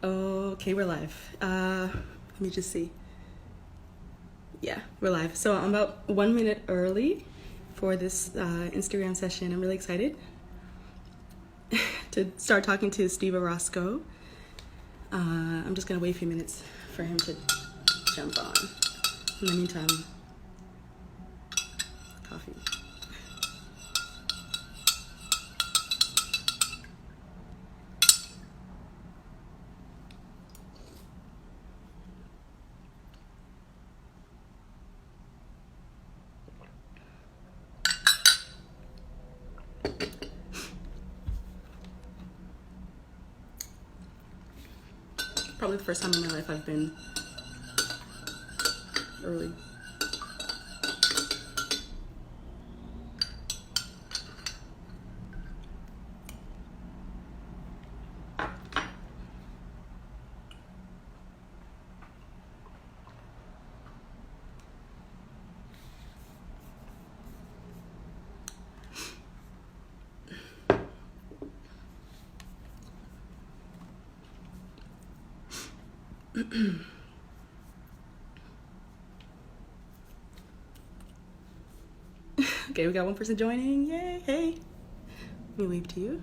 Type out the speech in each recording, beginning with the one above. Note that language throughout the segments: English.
Okay, we're live. Let me just see. Yeah, we're live. So I'm about 1 minute early for this Instagram session. I'm really excited to start talking to Steve Orosco. I'm just gonna wait a few minutes for him to jump on. In the meantime, coffee. Probably the first time in my life I've been early. Okay, we got one person joining. Yay! Hey, let me wave to you.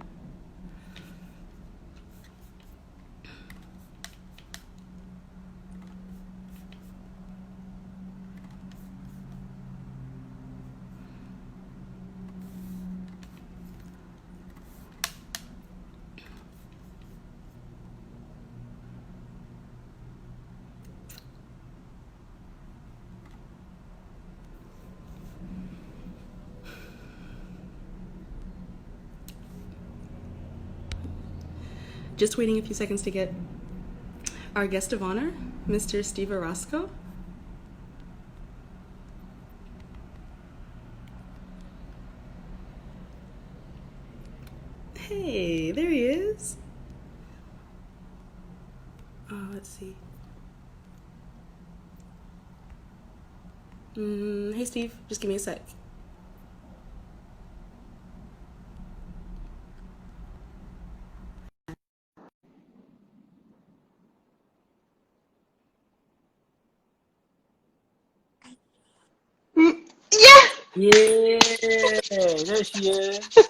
Just waiting a few seconds to get our guest of honor, Mr. Steve Orosco. Hey, there he is. Oh, let's see. Hey, Steve, just give me a sec. Yeah. Yeah, there she is.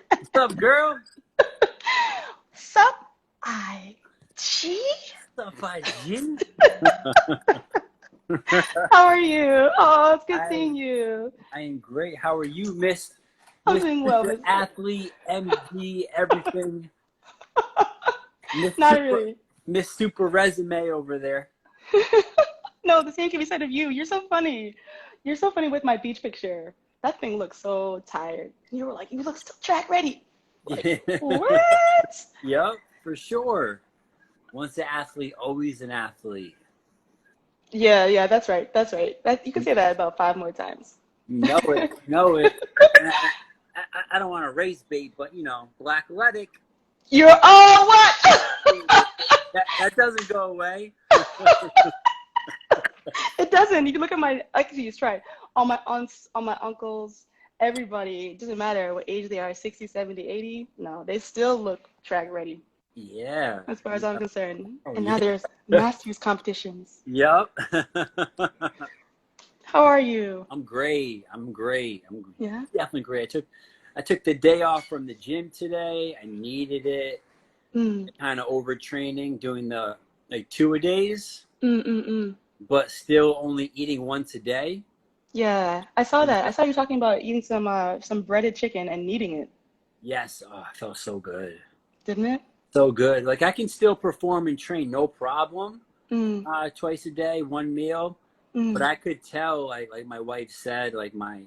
What's up, girl? Sup, IG? What's up, IG? How are you? Oh, it's good I seeing you. I am great. How are you, Miss I'm Miss doing well, Super Miss. Athlete, MD, everything, Miss Not Super really. Miss Super Resume over there? No, the same can be said of you. You're so funny. You're so funny with my beach picture. That thing looks so tired. You were like, you look still track ready. Like, Yeah. what? Yep, for sure. Once an athlete, always an athlete. Yeah, that's right. That's right. You can say that about 5 more times. Know it, know it. And I don't want to race bait, but black athletic. You're all what? That doesn't go away. It doesn't. You can look at my, actually, just try it. All my aunts, all my uncles, everybody, it doesn't matter what age they are, 60, 70, 80. No, they still look track ready, Yeah. as far as I'm Yep. concerned. Oh, And now yeah. there's Masters competitions. Yep. How are you? I'm great. I'm great. I'm Yeah? definitely great. I took the day off from the gym today. I needed it. Mm, Kind of overtraining, doing the like 2-a-days, mm, mm, mm. but still only eating once a day. Yeah, I saw And that. I saw you talking about eating some breaded chicken and kneading it, yes, oh, I felt so good. didn't it? So good. Like I can still perform and train, no problem. Mm, Twice a day, one meal. But mm, I could tell, like my wife said, like my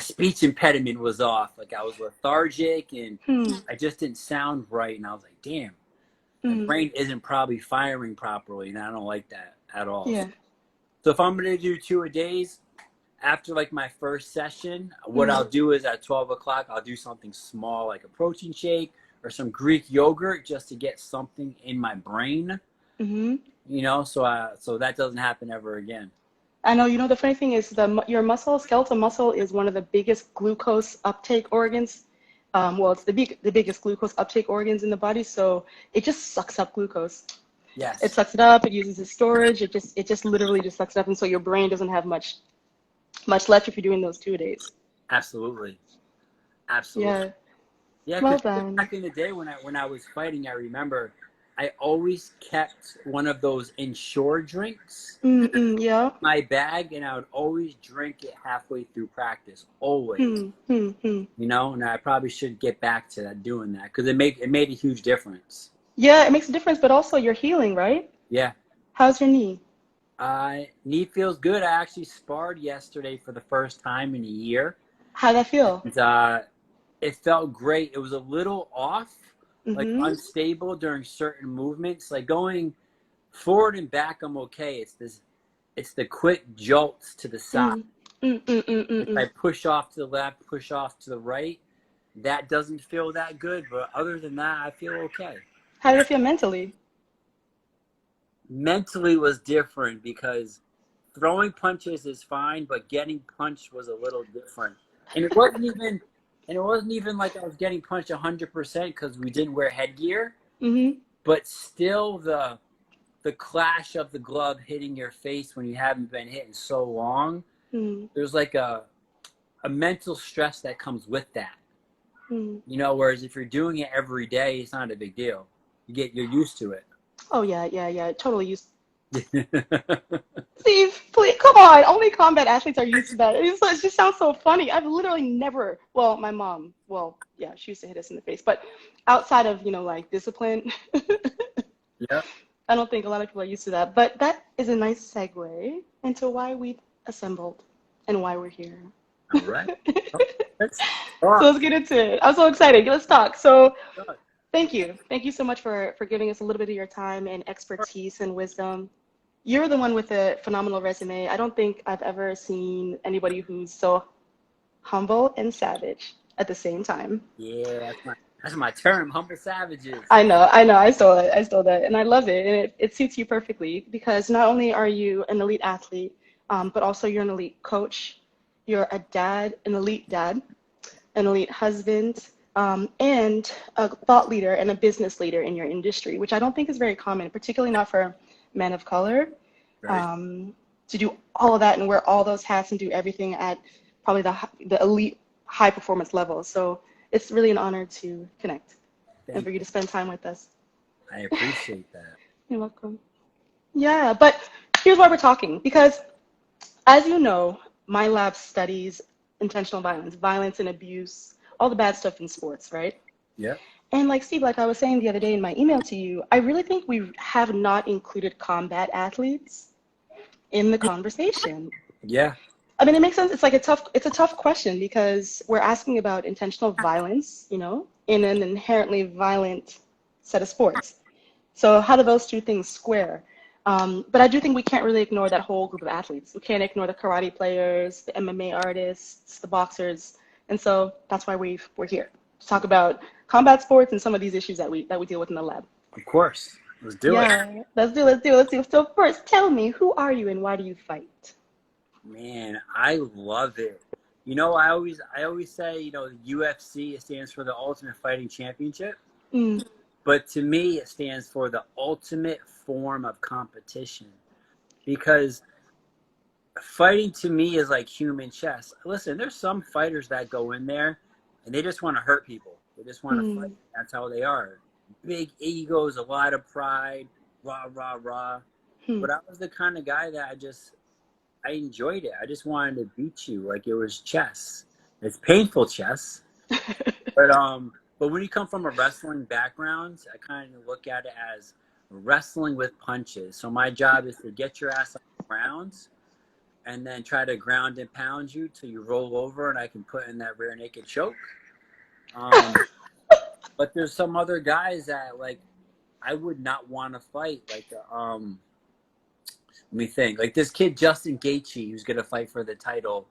speech impediment was off. Like I was lethargic and mm, I just didn't sound right. And I was like, damn, my mm. brain isn't probably firing properly. And I don't like that at all. Yeah. So if I'm going to do 2-a-days, after like my first session, what Mm, I'll do is at 12 o'clock, I'll do something small like a protein shake or some Greek yogurt just to get something in my brain, mm-hmm. so that doesn't happen ever again. I know, the funny thing is your skeletal muscle is one of the biggest glucose uptake organs Well, it's the biggest glucose uptake organs in the body, so it just sucks up glucose. It Yes, sucks it up. It uses the storage. It just literally just sucks it up, and so your brain doesn't have much left if you're doing those 2 days. absolutely, absolutely. Yeah. Yeah, Well because done. back in the day when I was fighting, I remember I always kept one of those Ensure drinks Yeah. in my bag, and I would always drink it halfway through practice, always. Hmm. You know, and I probably should get back to that, doing that, because it made a huge difference. Yeah, it makes a difference, but also you're healing, right? Yeah. How's your knee? Knee feels good. I actually sparred yesterday for the first time in a year. How'd that feel? And, it felt great. It was a little off, like Mm-hmm. unstable during certain movements. Like going forward and back, I'm okay. It's the quick jolts to the side. Mm. If I Mm. push off to the left, push off to the right, that doesn't feel that good. But other than that, I feel okay. How did it feel mentally? Mentally was different because throwing punches is fine, but getting punched was a little different. And it wasn't even like I was getting punched 100% because we didn't wear headgear, Mm-hmm. but still the clash of the glove hitting your face when you haven't been hit in so long, Mm. there's like a mental stress that comes with that. Mm. You know, whereas if you're doing it every day, it's not a big deal. You're used to it. Oh yeah. Totally used. Yeah. Steve, please, come on. Only combat athletes are used to that. It just sounds so funny. I've literally never. Well, my mom. Well, yeah, she used to hit us in the face, but outside of like discipline, I don't think a lot of people are used to that. But that is a nice segue into why we've assembled and why we're here. All right. Let's So talk. let's get into it. I'm so excited. Let's talk. So thank you. Thank you so much for giving us a little bit of your time and expertise and wisdom. You're the one with a phenomenal resume. I don't think I've ever seen anybody who's so humble and savage at the same time. Yeah, that's my term, humble savages. I know. I stole it. I stole that. And I love it. And it suits you perfectly because not only are you an elite athlete, but also you're an elite coach. You're a dad, an elite dad, an elite husband, and a thought leader and a business leader in your industry, which I don't think is very common, particularly not for men of color, Right. to do all of that and wear all those hats and do everything at probably the elite high performance level. So it's really an honor to connect and for you to spend time with us. I appreciate that. You're welcome. Yeah, but here's why we're talking, because as you know, my lab studies intentional violence and abuse, all the bad stuff in sports, right? Yeah. And like Steve, like I was saying the other day in my email to you, I really think we have not included combat athletes in the conversation. Yeah. I mean, it makes sense. It's a tough question because we're asking about intentional violence, in an inherently violent set of sports. So how do those two things square? But I do think we can't really ignore that whole group of athletes. We can't ignore the karate players, the MMA artists, the boxers. And so that's why we're here to talk about combat sports and some of these issues that we deal with in the lab. Of course. Let's do it. Yeah, let's do it. So first, tell me, who are you and why do you fight? Man, I love it. I always say, the UFC, it stands for the Ultimate Fighting Championship. Mm. But to me, it stands for the ultimate form of competition. Because fighting to me is like human chess. Listen, there's some fighters that go in there and they just want to hurt people. They just want to fight. That's how they are. Big egos, a lot of pride, rah, rah, rah. But I was the kind of guy that I enjoyed it. I just wanted to beat you like it was chess. It's painful chess. But when you come from a wrestling background, I kind of look at it as wrestling with punches. So my job is to get your ass on the ground and then try to ground and pound you till you roll over and I can put in that rear naked choke. But there's some other guys that I would not want to fight. Let me think. Like this kid Justin Gaethje, who's gonna fight for the title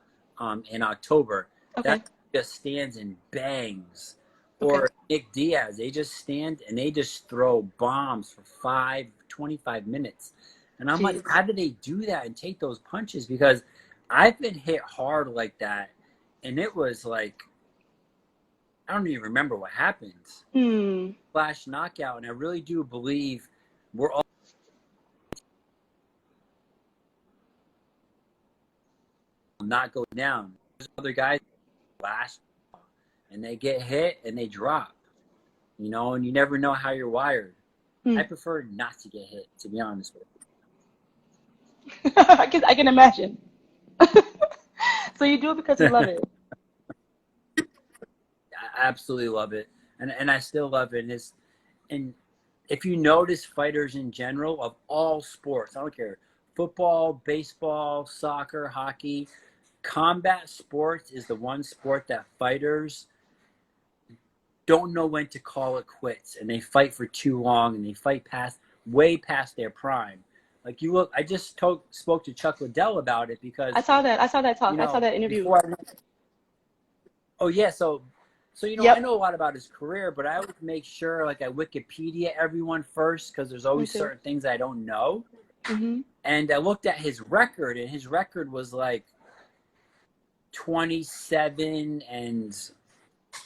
in October. Okay. That just stands and bangs. Okay. Or Nick Diaz, they just stand and they just throw bombs for 25 minutes. And I'm like, how do they do that and take those punches? Because I've been hit hard like that. And it was like, I don't even remember what happens. Hmm. Flash knockout, and I really do believe we're all not go down. There's other guys flash and they get hit and they drop, you know, and you never know how you're wired. Hmm. I prefer not to get hit, to be honest with I can imagine. So you do it because you you. love it. I absolutely love it, and I still love it. And if you notice, fighters in general of all sports, I don't care, football, baseball, soccer, hockey, combat sports is the one sport that fighters don't know when to call it quits, and they fight for too long, and they fight way past their prime. Like you look, I just spoke to Chuck Liddell about it because I saw that. I saw that talk. you I saw know that interview. before I went, oh yeah, so you know I Yep. know a lot about his career, but I always make sure like I Wikipedia everyone first because there's Me always too. certain things I don't know. Hmm. And I looked at his record, and his record was like 27 and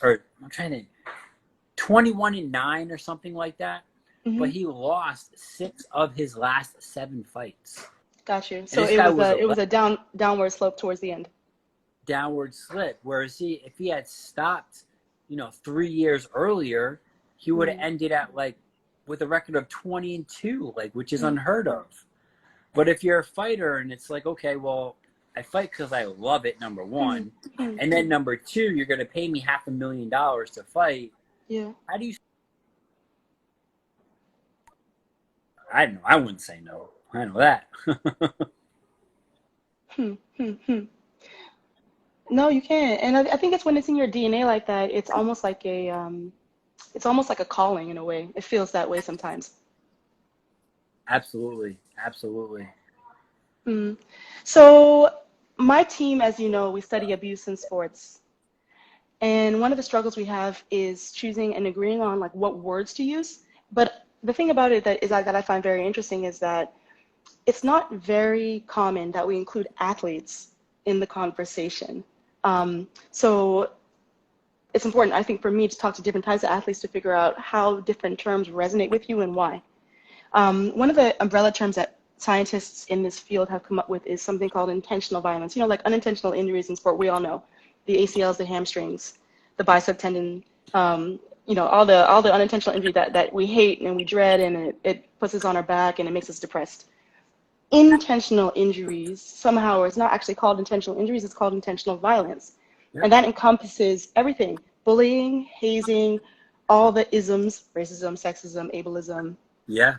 or I'm trying to 21-9 or something like that. Hmm. But he lost 6 of his last 7 fights. Got you. And So this guy was it was a downward slope towards the end. downward slip. Whereas if he had stopped, 3 years earlier, he would have ended at like with a record of 20-2, like which is unheard of. But if you're a fighter and it's like, okay, well, I fight because I love it, number one, and then number two, you're going to pay me $500,000 to fight. Yeah. How do you? I don't know. I wouldn't say no. I know that. Hmm. Hmm. Hmm. No, you can't. And I think it's when it's in your DNA like that, it's almost like a calling in a way. It feels that way sometimes. Absolutely, absolutely. Mm. So my team, as you know, we study abuse in sports. And one of the struggles we have is choosing and agreeing on like what words to use. But the thing about it that I find very interesting is that it's not very common that we include athletes in the conversation. So it's important, I think, for me to talk to different types of athletes to figure out how different terms resonate with you and why. One of the umbrella terms that scientists in this field have come up with is something called intentional violence. You know, like unintentional injuries in sport, we all know the ACLs, the hamstrings, the bicep tendon, all the unintentional injury that we hate and we dread, and it puts us on our back and it makes us depressed. Intentional injuries somehow, or it's not actually called intentional injuries, it's called intentional violence. Yep. And that encompasses everything: bullying, hazing, all the isms, racism, sexism, ableism, Yeah.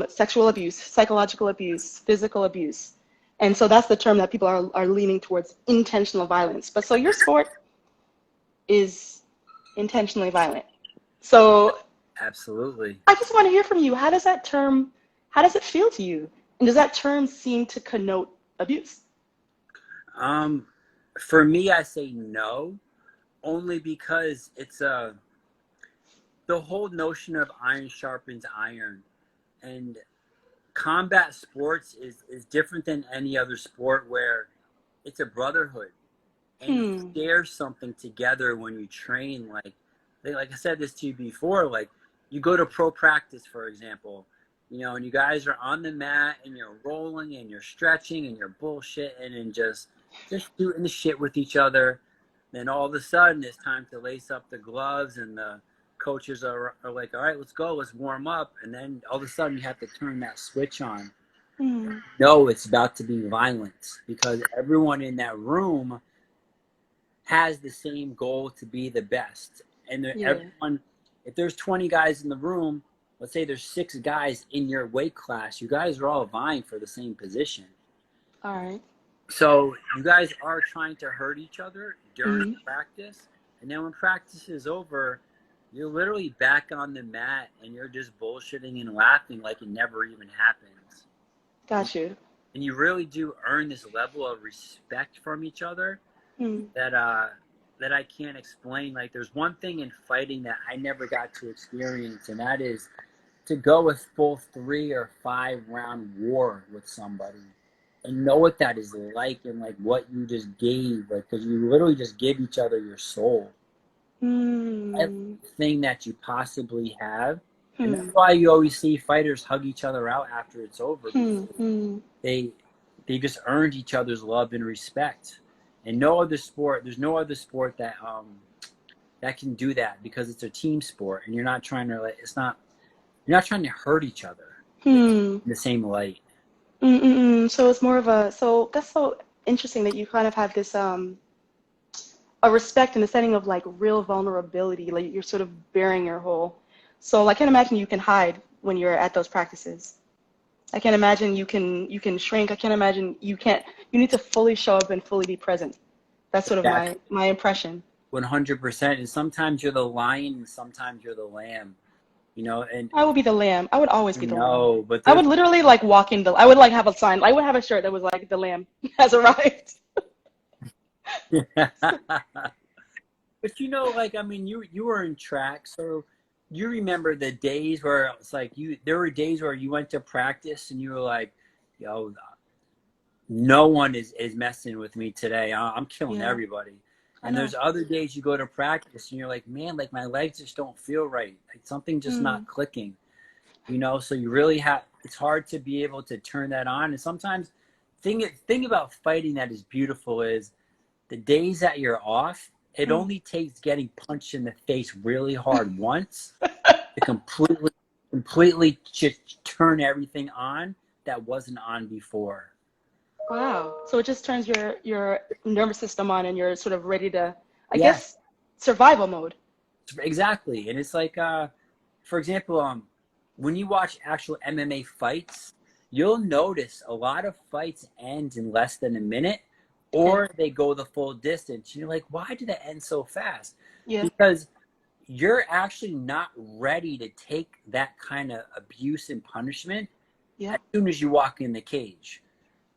sexual abuse, psychological abuse, physical abuse. And so that's the term that people are leaning towards, intentional violence. But so your sport is intentionally violent. So Absolutely. I just want to hear from you. How does it feel to you? And does that term seem to connote abuse? Um, for me, I say no, only because it's the whole notion of iron sharpens iron, and combat sports is different than any other sport where it's a brotherhood and you Hmm. share something together when you train. Like I said this to you before, like you go to pro practice, for example, and you guys are on the mat and you're rolling and you're stretching and you're bullshitting and just shooting the shit with each other. Then all of a sudden it's time to lace up the gloves and the coaches are like, all right, let's go, let's warm up. And then all of a sudden you have to turn that switch on. Hmm. No, it's about to be violent because everyone in that room has the same goal to be the best. And Yeah. everyone, if there's 20 guys in the room, let's say there's 6 guys in your weight class, you guys are all vying for the same position. All right. So you guys are trying to hurt each other during Hmm. practice. And then when practice is over, you're literally back on the mat and you're just bullshitting and laughing like it never even happens. Got you. And you really do earn this level of respect from each other Hmm. that I can't explain. Like there's one thing in fighting that I never got to experience, and that is to go with full 3 or 5 round war with somebody and know what that is like and like what you just gave, like because you literally just give each other your soul. Hmm. Everything that you possibly have. And that's Hmm. why you always see fighters hug each other out after it's over, Hmm. because Hmm. they just earned each other's love and respect. And no other sport, there's no other sport that that can do that, because it's a team sport, and you're not trying to like, it's not, you're not trying to hurt each other Hmm. in the same light. Mm-mm-mm. So it's more of a, so that's so interesting that you kind of have this a respect in the setting of like real vulnerability, like you're sort of bearing your whole. So I can't imagine you can hide when you're at those practices. I can't imagine you can shrink. I can't imagine you can't. You need to fully show up and fully be present. That's sort of Exactly. my impression. 100%. And sometimes you're the lion and sometimes you're the lamb, you know, and I would be the lamb. I would always I be the lamb. know, but I there's, would literally like walk in the. I would like have a sign. I would have a shirt that was like the lamb has arrived. but you know, like, I mean, you were in track, so you remember the days where it's like there were days where you went to practice and you were like, yo, no one is messing with me today. I'm killing Yeah, everybody. I And know. there's other days you go to practice and you're like, man, like my legs just don't feel right. Like something just Hmm. not clicking, you know? So you really have, it's hard to be able to turn that on. And sometimes thing about fighting that is beautiful is the days that you're off, it Hmm. only takes getting punched in the face really hard once to completely just turn everything on that wasn't on before. Wow. So it just turns your nervous system on, and you're sort of ready to, I Yes, guess, survival mode. exactly. And it's like, for example, when you watch actual MMA fights, you'll notice a lot of fights end in less than a minute, Okay. or they go the full distance. You're like, why did it end so fast? Yeah. Because you're actually not ready to take that kind of abuse and punishment Yeah. as soon as you walk in the cage.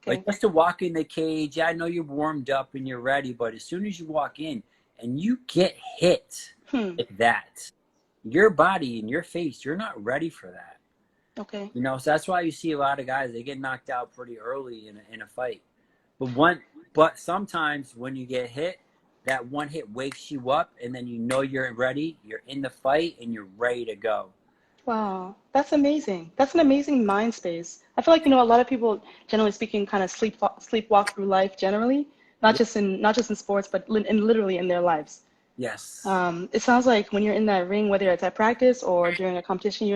Like, Okay. just to walk in the cage, yeah, I know you're warmed up and you're ready, but as soon as you walk in and you get hit Hmm. like that, your body and your face, you're not ready for that. Okay. You know, so that's why you see a lot of guys, they get knocked out pretty early in a fight. But sometimes when you get hit, that one hit wakes you up, and then you know you're ready, you're in the fight, and you're ready to go. Wow. That's amazing. That's an amazing mind space. I feel like, a lot of people, generally speaking, kind of sleepwalk through life generally, Yeah. not just in sports, but literally in their lives. Yes. It sounds like when you're in that ring, whether it's at practice or during a competition,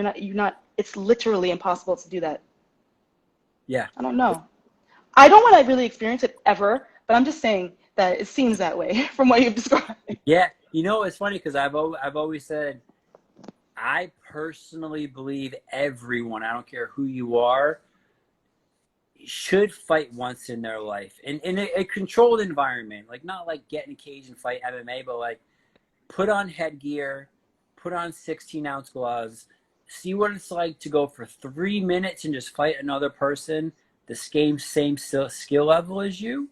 it's literally impossible to do that. Yeah. I don't know. I don't want to really experience it ever, but I'm just saying that it seems that way from what you've described. Yeah. You know, it's funny because I've always said, I personally believe everyone, I don't care who you are, should fight once in their life in a controlled environment. Like, not like get in a cage and fight MMA, but like put on headgear, put on 16-ounce gloves, see what it's like to go for 3 minutes and just fight another person the same skill level as you,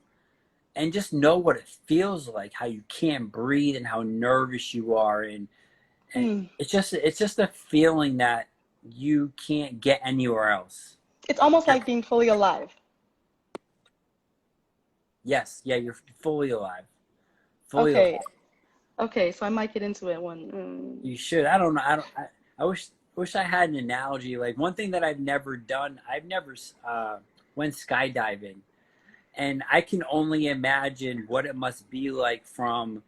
and just know what it feels like, how you can't breathe and how nervous you are, and Hmm. it's just a feeling that you can't get anywhere else. It's almost like being fully alive. Yes, yeah, you're fully alive. Fully alive. Okay. Okay, so I might get into it one. You should. I don't know. I wish I had an analogy. Like, one thing that I've never done, I've never went skydiving, and I can only imagine what it must be like from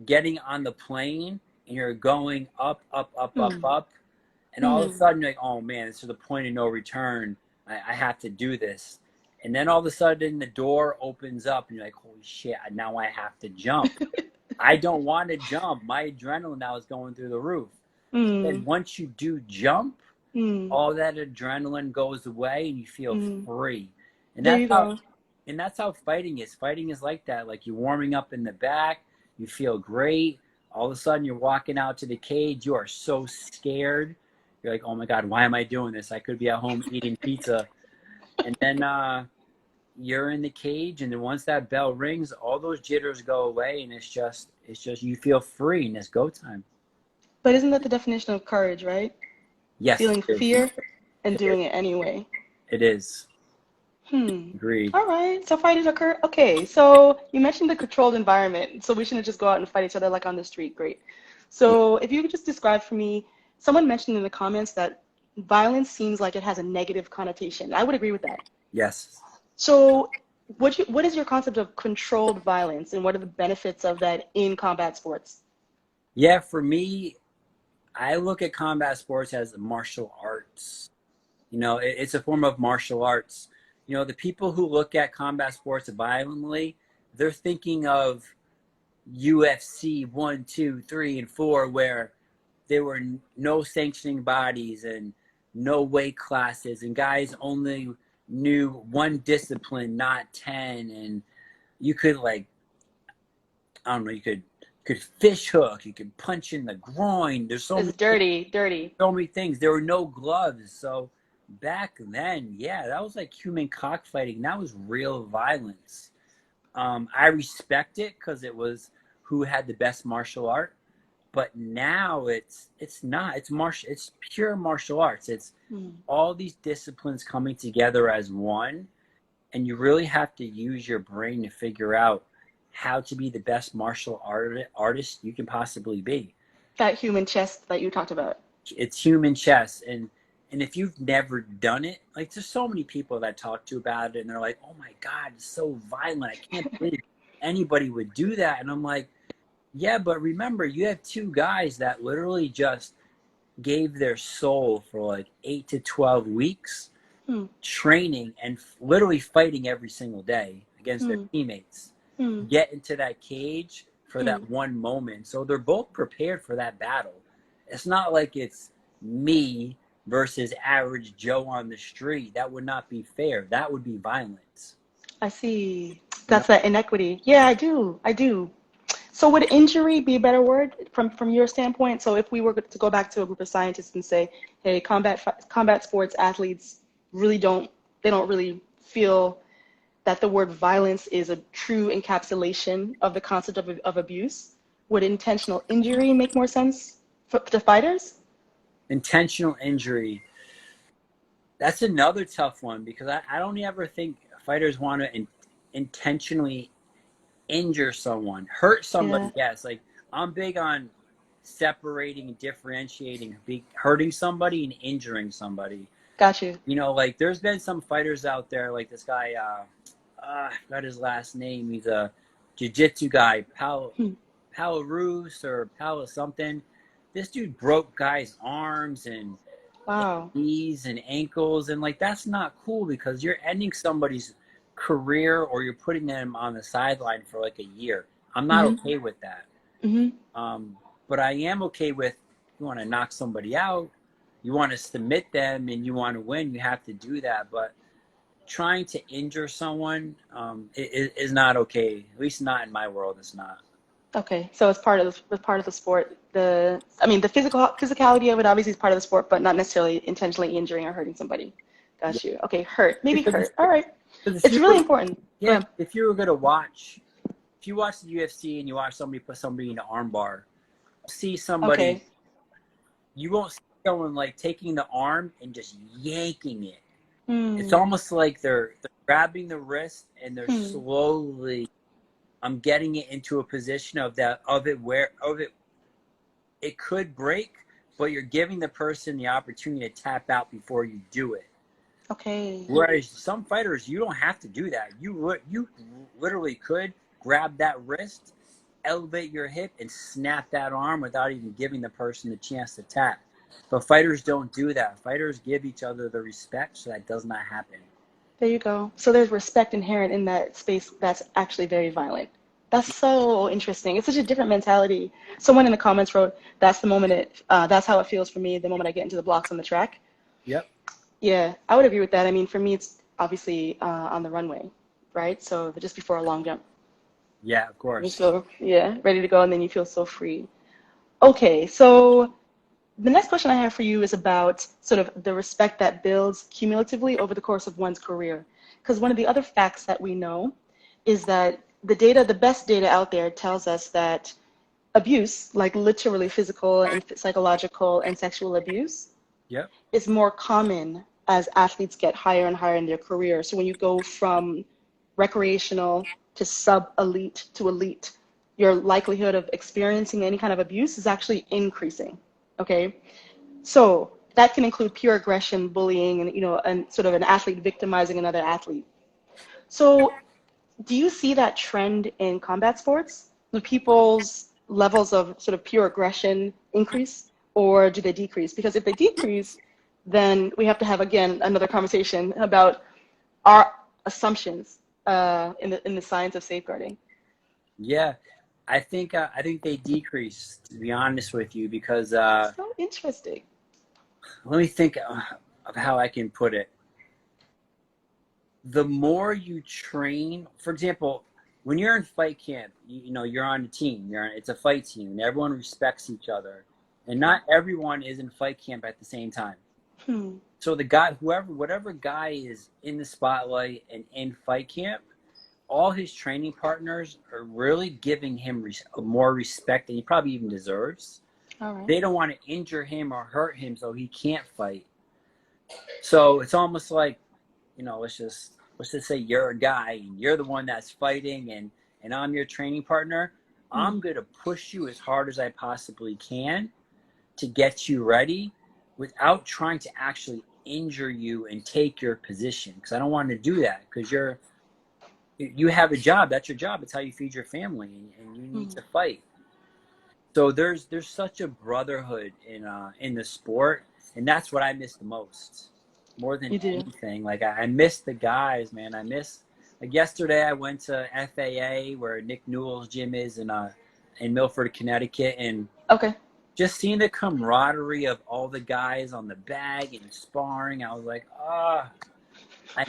getting on the plane and you're going up, up, up, up, Hmm. up, and all of a Hmm. sudden you're like, oh man, this is the point of no return. I have to do this. And then all of a sudden the door opens up and you're like, holy shit, now I have to jump. I don't want to jump. My adrenaline now is going through the roof. Hmm. And once you do jump, Hmm. all that adrenaline goes away and you feel Hmm. free. And There that's you how go. and that's how fighting is. Fighting is like that. Like, you're warming up in the back, you feel great. All of a sudden you're walking out to the cage, you are so scared. You're like, oh my God, why am I doing this? I could be at home eating pizza. And then you're in the cage, and then once that bell rings, all those jitters go away, and it's just you feel free, and it's go time. But isn't that the definition of courage, right? Yes, Feeling it is. fear and It is. doing it anyway. It is. Agreed. All right. So fighting occur. Okay. So you mentioned the controlled environment. So we shouldn't just go out and fight each other like on the street. Great. Yeah. So if you could just describe for me, someone mentioned in the comments that violence seems like it has a negative connotation. I would agree with that. Yes. So what is your concept of controlled violence and what are the benefits of that in combat sports? Yeah, for me, I look at combat sports as martial arts. You know, it's a form of martial arts. You know, the people who look at combat sports violently, they're thinking of UFC 1, 2, 3, and 4, where there were no sanctioning bodies and no weight classes, and guys only knew one discipline, not 10. And you could, like, I don't know, you could fish hook, you could punch in the groin. There's so It's many things, dirty. so many things. There were no gloves. So back then, yeah, that was like human cockfighting. That was real violence. I respect it because it was who had the best martial art. But now it's not. It's pure martial arts. It's all these disciplines coming together as one, and you really have to use your brain to figure out how to be the best martial artist you can possibly be. That human chess that you talked about. It's human chess, and if you've never done it, like, there's so many people that talk to about it, and they're like, "Oh my God, it's so violent! I can't believe anybody would do that." And I'm like, "Yeah, but remember, you have two guys that literally just gave their soul for like 8 to 12 weeks, training and literally fighting every single day against their teammates. Get into that cage for that one moment. So they're both prepared for that battle. It's not like it's me versus average Joe on the street. That would not be fair. That would be violence." I see. That's that inequity. Yeah, I do. So would injury be a better word from your standpoint? So if we were to go back to a group of scientists and say, hey, combat sports athletes they don't really feel that the word violence is a true encapsulation of the concept of abuse, would intentional injury make more sense to fighters? Intentional injury. That's another tough one because I don't ever think fighters want to intentionally injure someone, hurt somebody. Yeah. Yes, like, I'm big on separating and differentiating hurting somebody and injuring somebody. Got you. You know, like, there's been some fighters out there, like this guy, I forgot his last name. He's a jiu-jitsu guy, Palarus or Pala something. This dude broke guys' arms and Wow. knees and ankles, and like, that's not cool because you're ending somebody's career or you're putting them on the sideline for like a year. I'm not okay with that. But I am okay with, you want to knock somebody out, you want to submit them, and you want to win, you have to do that. But trying to injure someone is not okay. At least not in my world. It's not. Okay, so it's part of the sport. The physicality of it obviously is part of the sport, but not necessarily intentionally injuring or hurting somebody. Got you. Okay, maybe hurt. All right, it's really important. Yeah, if you were gonna watch, if you watch the UFC and you watch somebody put somebody in an armbar, see somebody, Okay. you won't see someone like taking the arm and just yanking it. It's almost like they're grabbing the wrist and they're slowly getting it into a position of it could break, but you're giving the person the opportunity to tap out before you do it. Okay. Whereas some fighters, you don't have to do that. You literally could grab that wrist, elevate your hip, and snap that arm without even giving the person the chance to tap. But fighters don't do that. Fighters give each other the respect, so that does not happen. There you go. So there's respect inherent in that space that's actually very violent. That's so interesting. It's such a different mentality. Someone in the comments wrote, that's the moment that's how it feels for me the moment I get into the blocks on the track. Yep. Yeah, I would agree with that. I mean, for me, it's obviously on the runway, right? So just before a long jump. Yeah, of course. So, yeah, ready to go, and then you feel so free. Okay, so the next question I have for you is about sort of the respect that builds cumulatively over the course of one's career. Because one of the other facts that we know is that the best data out there tells us that abuse, like literally physical and psychological and sexual abuse, Yep. is more common as athletes get higher and higher in their career. So when you go from recreational to sub-elite to elite, your likelihood of experiencing any kind of abuse is actually increasing, okay? So that can include pure aggression, bullying, and, and sort of an athlete victimizing another athlete. So do you see that trend in combat sports? Do people's levels of sort of pure aggression increase, or do they decrease? Because if they decrease, then we have to have, again, another conversation about our assumptions in the science of safeguarding. Yeah, I think they decrease, to be honest with you, because So interesting. let me think of how I can put it. The more you train, for example, when you're in fight camp, you're on a team. It's a fight team, and everyone respects each other, and not everyone is in fight camp at the same time. So the guy, whatever guy is in the spotlight and in fight camp, all his training partners are really giving him more respect than he probably even deserves. All right. They don't want to injure him or hurt him so he can't fight. So it's almost like, let's just say you're a guy and you're the one that's fighting and I'm your training partner. I'm going to push you as hard as I possibly can to get you ready without trying to actually injure you and take your position, because I don't want to do that, because you have a job. That's your job. It's how you feed your family, and you need to fight. So there's such a brotherhood in the sport, and that's what I miss the most, more than anything. Like I miss the guys, man. I miss, like, yesterday I went to FAA, where Nick Newell's gym is in Milford, Connecticut, and just seeing the camaraderie of all the guys on the bag and sparring, I was like, I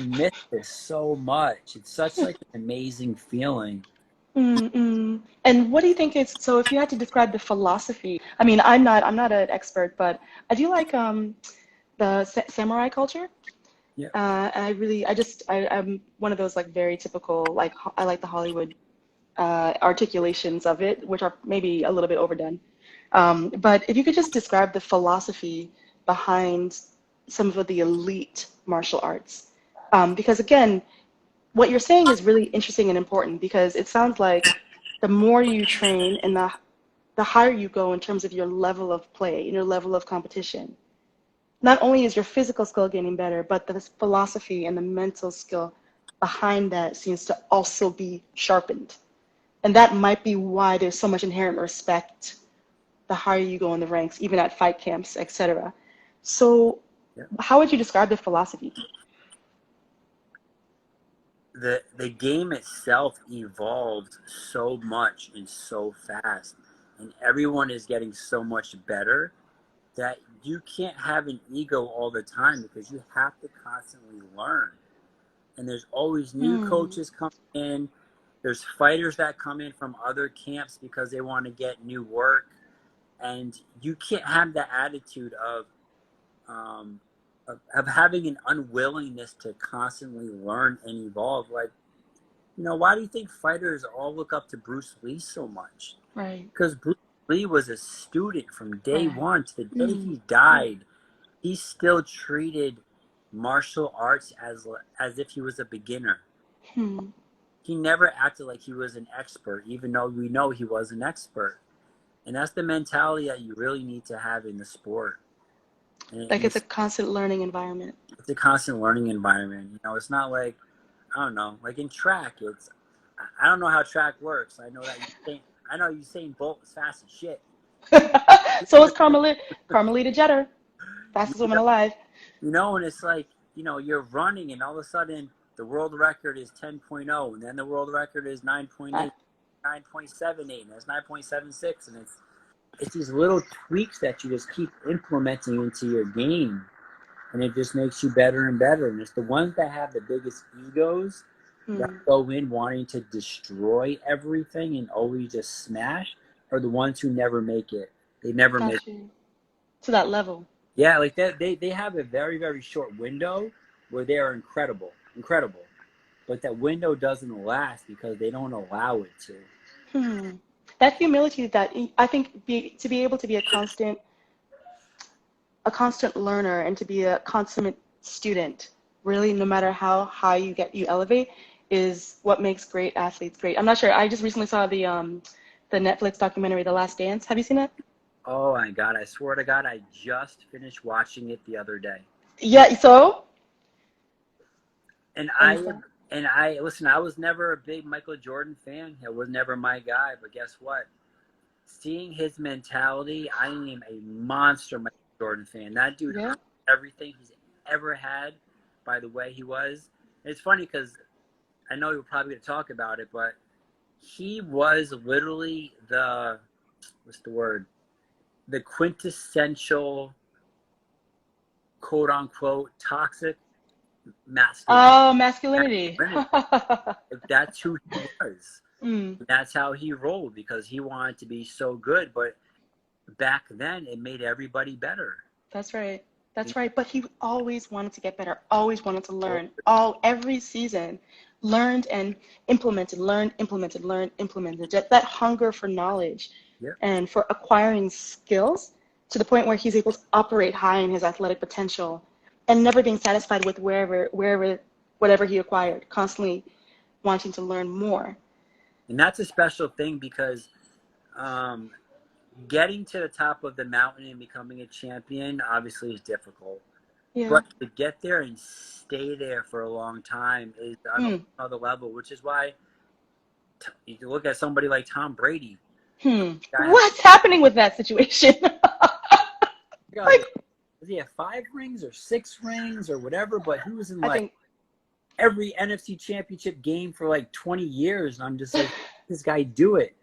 miss this so much. It's such like an amazing feeling. And what do you think is, so if you had to describe the philosophy, I mean, I'm not an expert, but I do like the samurai culture. Yeah. And I'm one of those like very typical, like I like the Hollywood articulations of it, which are maybe a little bit overdone. But if you could just describe the philosophy behind some of the elite martial arts. Because again, what you're saying is really interesting and important, because it sounds like the more you train and the higher you go in terms of your level of play and your level of competition, not only is your physical skill getting better, but the philosophy and the mental skill behind that seems to also be sharpened. And that might be why there's so much inherent respect the higher you go in the ranks, even at fight camps, etc. So how would you describe the philosophy? The game itself evolved so much and so fast, and everyone is getting so much better that you can't have an ego all the time, because you have to constantly learn. And there's always new coaches coming in. There's fighters that come in from other camps because they want to get new work. And you can't have the attitude of having an unwillingness to constantly learn and evolve. Like, why do you think fighters all look up to Bruce Lee so much? Right. Because Bruce Lee was a student from day one to the day he died. He still treated martial arts as if he was a beginner. He never acted like he was an expert, even though we know he was an expert. And that's the mentality that you really need to have in the sport. Like it's a constant learning environment. It's a constant learning environment. It's not like, I don't know, like in track, I don't know how track works. I know Usain Bolt is fast as shit. So is Carmelita Jeter, fastest woman alive. And it's like, you're running, and all of a sudden the world record is 10.0, and then the world record is 9.8. 9.78, and that's 9.76, and it's these little tweaks that you just keep implementing into your game, and it just makes you better and better. And it's the ones that have the biggest egos that go in wanting to destroy everything and always just smash, are the ones who never make it. They never make it to that level. Yeah, like that. They have a very, very short window where they are incredible. But that window doesn't last because they don't allow it to. That humility, that I think to be able to be a constant learner and to be a consummate student. Really, no matter how high you elevate, is what makes great athletes great. I'm not sure. I just recently saw the Netflix documentary, The Last Dance. Have you seen it? Oh my God, I swear to God, I just finished watching it the other day. Yeah. So. And And I so. and I listen, I was never a big Michael Jordan fan. It was never my guy, but guess what? Seeing his mentality, I am a monster Michael Jordan fan. That dude Yeah. earned everything he's ever had by the way he was. It's funny because I know you're probably going to talk about it, but he was literally what's the word? The quintessential, quote unquote, toxic masculine. Oh, masculinity. That's who he was. Mm, That's how he rolled because he wanted to be so good. But back then, it made everybody better. that's right. That's You right. But he always wanted to get better, always wanted to know? learn. Every season, learned and implemented, learned, implemented, learned, implemented. Just that hunger for knowledge Yeah. and for acquiring skills to the point where he's able to operate high in his athletic potential and never being satisfied with whatever he acquired, constantly wanting to learn more. And that's a special thing because getting to the top of the mountain and becoming a champion obviously is difficult. Yeah. But to get there and stay there for a long time is on another level, which is why you can look at somebody like Tom Brady. What's happening with that situation? Like, Does he have 5 rings or 6 rings or whatever? But he was in I like think every NFC championship game for like 20 years. And I'm just like, this guy do it.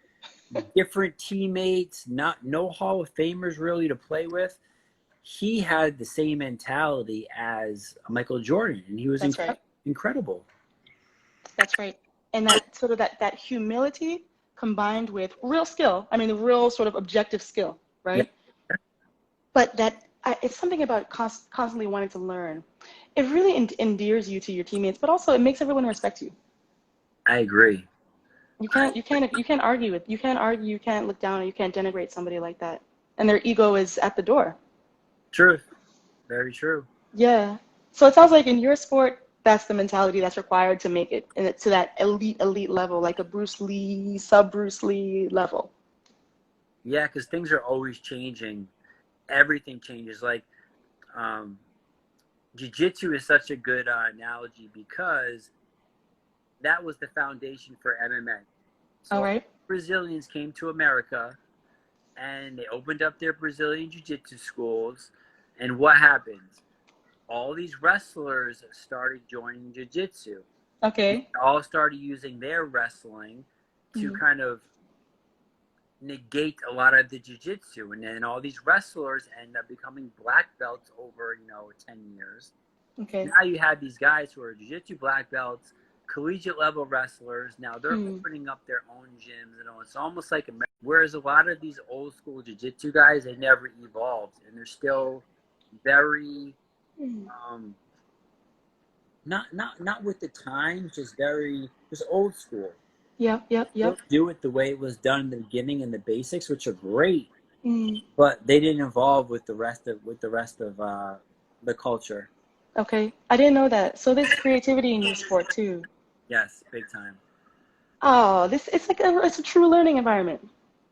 Different teammates, no Hall of Famers really to play with. He had the same mentality as Michael Jordan, and he was that's right. incredible. That's right. And that sort of that humility combined with real skill. I mean, the real sort of objective skill, right? Yeah. But it's something about constantly wanting to learn. It really endears you to your teammates, but also it makes everyone respect you. I agree. You can't argue with. You can't argue. You can't look down. You can't denigrate somebody like that. And their ego is at the door. Truth. Very true. Yeah. So it sounds like in your sport, that's the mentality that's required to make it and to that elite level, like a Bruce Lee, sub Bruce Lee level. Yeah, because things are always changing. Everything changes. Like, jiu-jitsu is such a good analogy because that was the foundation for MMA. So All right. Brazilians came to America and they opened up their Brazilian jiu-jitsu schools. And what happened? All these wrestlers started joining jiu-jitsu. Okay. They all started using their wrestling to kind of negate a lot of the jiu-jitsu. And then all these wrestlers end up becoming black belts over, 10 years. Okay. Now you have these guys who are jiu-jitsu black belts, collegiate level wrestlers. Now they're opening up their own gyms, and it's almost like whereas a lot of these old school jiu-jitsu guys, they never evolved, and they're still very not with the times, just old school. Yep. They'll do it the way it was done in the beginning and the basics, which are great, but they didn't evolve with the rest of the culture. Okay. I didn't know that. So there's creativity in your sport too. Yes, big time. Oh, it's a true learning environment.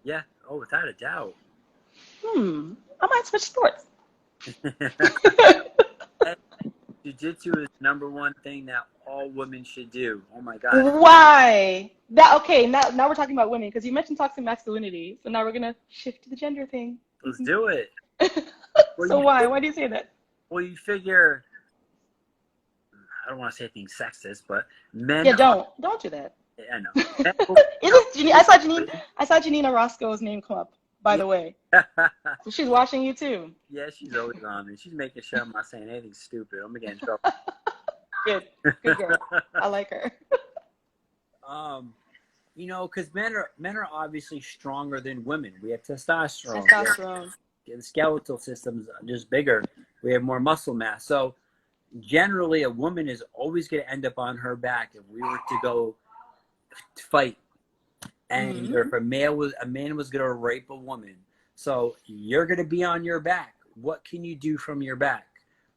Yeah. Oh, without a doubt. I might switch sports. Jiu-jitsu is the #1 thing that all women should do. Oh my God. Why? Okay, now we're talking about women because you mentioned toxic masculinity. So now we're gonna shift to the gender thing. Let's do it. So why? Why do you say that? Well, you figure, I don't want to say anything sexist, but men. Yeah, don't do that. I know. I saw Janine Orosco's name come up. By the way, so she's watching you too. Yeah, she's always on me. She's making sure I'm not saying anything stupid. I'm gonna get in trouble. Good girl. I like her. Because men are obviously stronger than women. We have testosterone. The skeletal system's just bigger. We have more muscle mass. So generally, a woman is always going to end up on her back if we were to go fight. And if a man was going to rape a woman, so you're going to be on your back. What can you do from your back?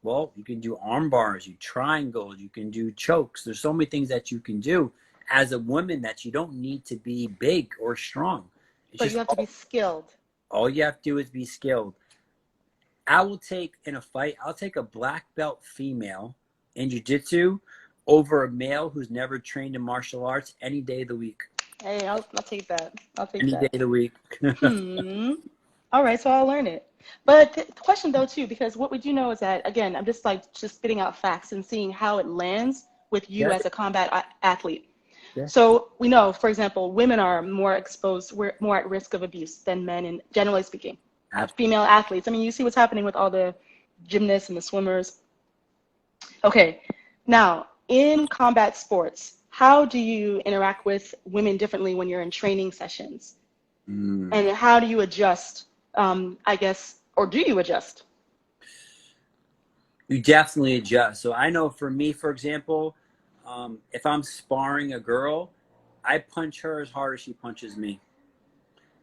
Well, you can do arm bars, you triangles, you can do chokes. There's so many things that you can do as a woman that you don't need to be big or strong. It's But just you have to be skilled. all you have to do is be skilled. I will take in a fight, I'll take a black belt female in jiu-jitsu over a male who's never trained in martial arts any day of the week. Hey, I'll take that. I'll take Any day that. of the week. All right, so I'll learn it. But the question though too, because what we do know is that, again, I'm just spitting out facts and seeing how it lands with you Yeah. as a combat athlete. Yeah. So we know, for example, women are more exposed, we're more at risk of abuse than men, and generally speaking. Absolutely. Female athletes. I mean, you see what's happening with all the gymnasts and the swimmers. Okay, now in combat sports, how do you interact with women differently when you're in training sessions? And how do you adjust, I guess, or do you adjust? You definitely adjust. So I know for me, for example, if I'm sparring a girl, I punch her as hard as she punches me.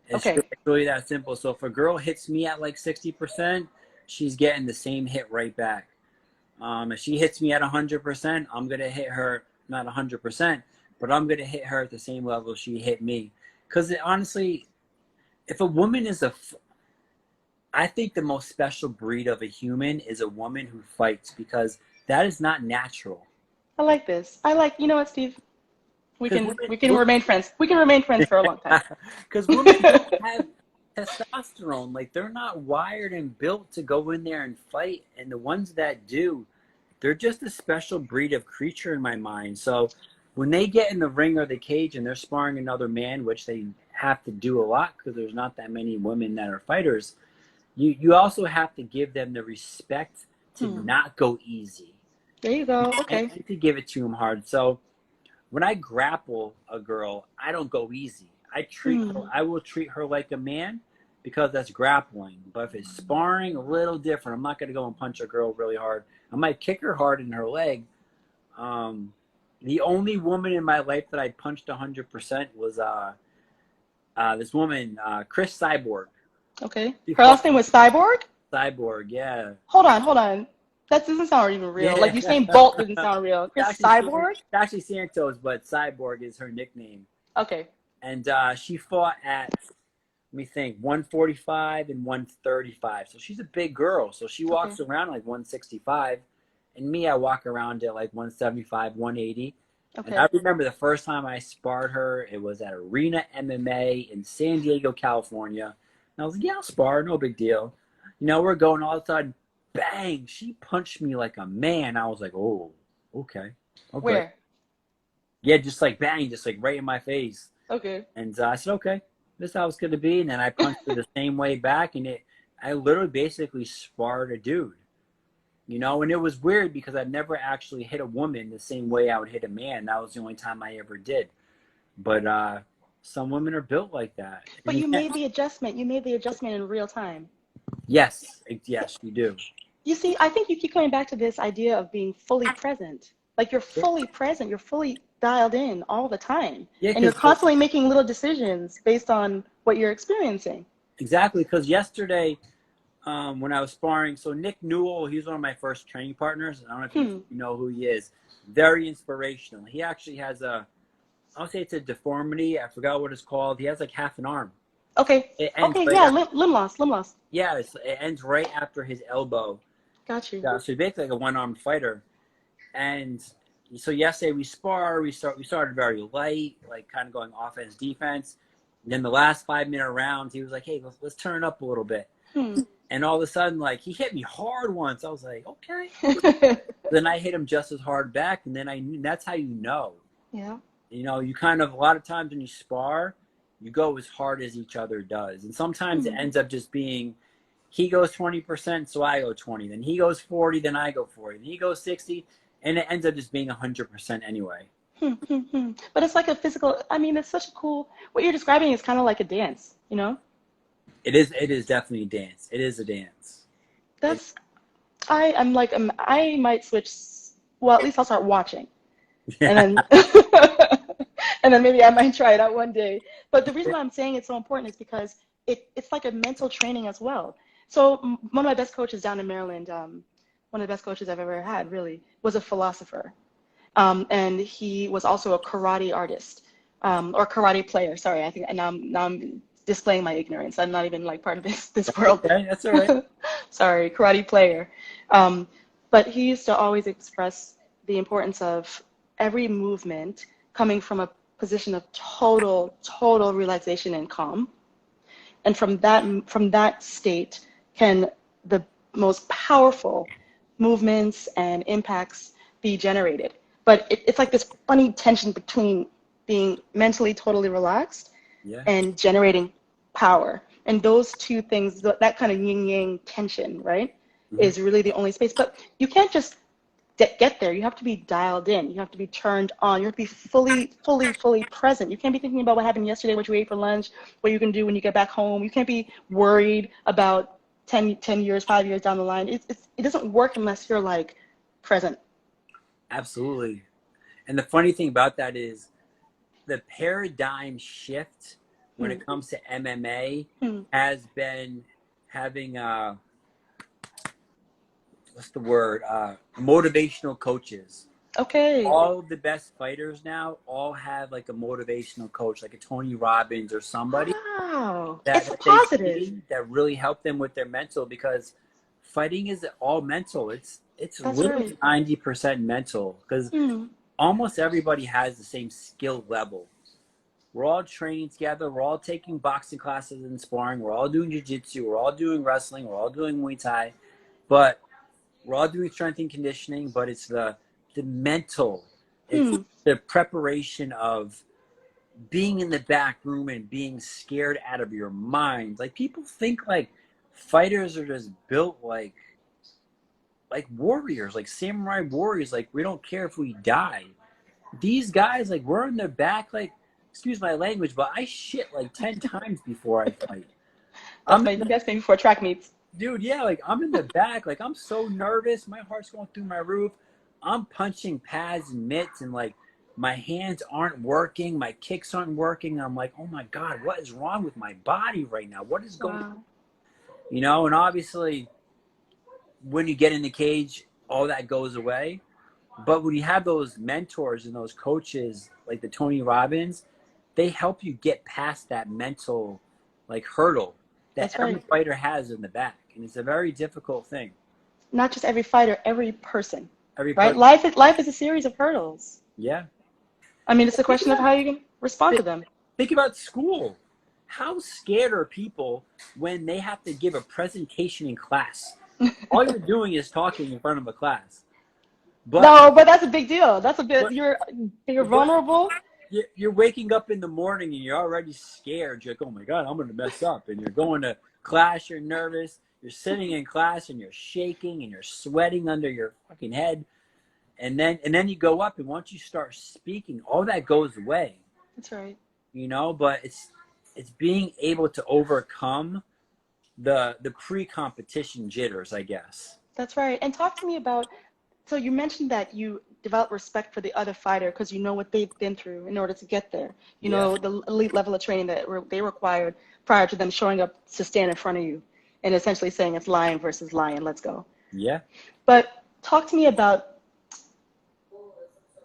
It's Okay. really that simple. So if a girl hits me at like 60%, she's getting the same hit right back. If she hits me at 100%, I'm going to hit her, not 100%, but I'm going to hit her at the same level she hit me. Because honestly, if a woman is I think the most special breed of a human is a woman who fights, because that is not natural. I like this. You know what, Steve? We can women, remain friends. We can remain friends for a long time. because women don't have testosterone. Like, they're not wired and built to go in there and fight. And the ones that do, they're just a special breed of creature in my mind. So when they get in the ring or the cage and they're sparring another man, which they have to do a lot because there's not that many women that are fighters, you also have to give them the respect to not go easy. There you go. Okay. And to give it to them hard. So when I grapple a girl, I don't go easy. I will treat her like a man, because that's grappling. But if it's sparring, a little different. I'm not going to go and punch a girl really hard. I might kick her hard in her leg. The only woman in my life that I punched 100% was this woman, Chris Cyborg. Okay. Her last name was Cyborg? Cyborg, yeah. Hold on. That doesn't sound even real. Yeah. Like Usain Bolt didn't sound real. Chris Cyborg? It's actually Santos, but Cyborg is her nickname. Okay. And she fought at, let me think, 145 and 135. So she's a big girl. So she walks around like 165. And me, I walk around at like 175, 180. Okay. And I remember the first time I sparred her, it was at Arena MMA in San Diego, California. And I was like, yeah, I'll spar, no big deal. You know, we're going, all of a sudden, bang, she punched me like a man. I was like, oh, okay. Where? Yeah, just like bang, just like right in my face. Okay. And I said, okay, this is how it's going to be. And then I punched her the same way back. And I literally basically sparred a dude. You know, and it was weird because I'd never actually hit a woman the same way I would hit a man. That was the only time I ever did. But some women are built like that. But you made the adjustment. You made the adjustment in real time. Yes, you do. You see, I think you keep coming back to this idea of being fully present. Like, you're fully present. You're fully dialed in all the time. Yeah, and you're constantly making little decisions based on what you're experiencing. Exactly, because yesterday when I was sparring, so Nick Newell, he's one of my first training partners. I don't know if you know who he is. Very inspirational. He actually has I'll say it's a deformity. I forgot what it's called. He has like half an arm. Okay. Limb loss. Yeah, it ends right after his elbow. Got you. So he's basically like a one-armed fighter. And so yesterday we started very light, like kind of going offense, defense. And then the last 5-minute rounds, he was like, hey, let's turn it up a little bit. And all of a sudden, like, he hit me hard once. I was like, okay. Then I hit him just as hard back. And then that's how you know. Yeah. You know, you kind of, a lot of times when you spar, you go as hard as each other does. And sometimes it ends up just being, he goes 20%, so I go 20. Then he goes 40, then I go 40. Then he goes 60, and it ends up just being 100% anyway. But it's like a physical, I mean, it's such a cool, what you're describing is kind of like a dance, you know? It is definitely a dance. It is a dance. I might switch, well, at least I'll start watching. And then and then maybe I might try it out one day. But the reason why I'm saying it's so important is because it's like a mental training as well. So one of my best coaches down in Maryland, one of the best coaches I've ever had, really, was a philosopher. And he was also a karate artist, or karate player. Sorry, I think now I'm displaying my ignorance. I'm not even like part of this world. Okay, that's all right. Sorry, karate player. But he used to always express the importance of every movement coming from a position of total relaxation and calm. And from that state can the most powerful movements and impacts be generated. But it's like this funny tension between being mentally totally relaxed and generating power. And those two things, that kind of yin-yang tension, right, is really the only space. But you can't just get there. You have to be dialed in. You have to be turned on. You have to be fully present. You can't be thinking about what happened yesterday, what you ate for lunch, what you're going to do when you get back home. You can't be worried about 10 years, 5 years down the line. It doesn't work unless you're like present. Absolutely. And the funny thing about that is the paradigm shift when it comes to MMA has been having what's the word? Motivational coaches. Okay. All of the best fighters now all have like a motivational coach, like a Tony Robbins or somebody. Wow. That It's positive. that really help them with their mental, because fighting is all mental. It's That's literally right. 90% mental, because almost everybody has the same skill level. We're all training together. We're all taking boxing classes and sparring. We're all doing jiu-jitsu. We're all doing wrestling. We're all doing Muay Thai. But we're all doing strength and conditioning, but it's the mental. It's the preparation of being in the back room and being scared out of your mind. Like, people think like fighters are just built like warriors, like samurai warriors. Like, we don't care if we die. These guys, like, we're in their back, like, excuse my language, but I shit like 10 times before I fight. That's maybe for track meets. Dude, yeah, like, I'm in the back, like, I'm so nervous. My heart's going through my roof. I'm punching pads and mitts, and like, my hands aren't working, my kicks aren't working. I'm like, oh my God, what is wrong with my body right now? What is going on? You know, and obviously, when you get in the cage, all that goes away. But when you have those mentors and those coaches, like the Tony Robbins, they help you get past that mental, like, hurdle that every fighter has in the back. And it's a very difficult thing. Not just every fighter, every person. Every right? person. Life is a series of hurdles. Yeah. I mean, it's a question of how you can respond to them. Think about school. How scared are people when they have to give a presentation in class? All you're doing is talking in front of a class. But that's a big deal. That's a bit. You're vulnerable. You're waking up in the morning and you're already scared. You're like, oh my God, I'm going to mess up. And you're going to class. You're nervous. You're sitting in class and you're shaking and you're sweating under your fucking head. And then you go up, and once you start speaking, all that goes away. That's right. You know, but it's being able to overcome the pre-competition jitters, I guess. That's right. And talk to me about, so you mentioned that you develop respect for the other fighter because you know what they've been through in order to get there. You know, the elite level of training that they required prior to them showing up to stand in front of you and essentially saying it's lion versus lion, let's go. Yeah. But talk to me about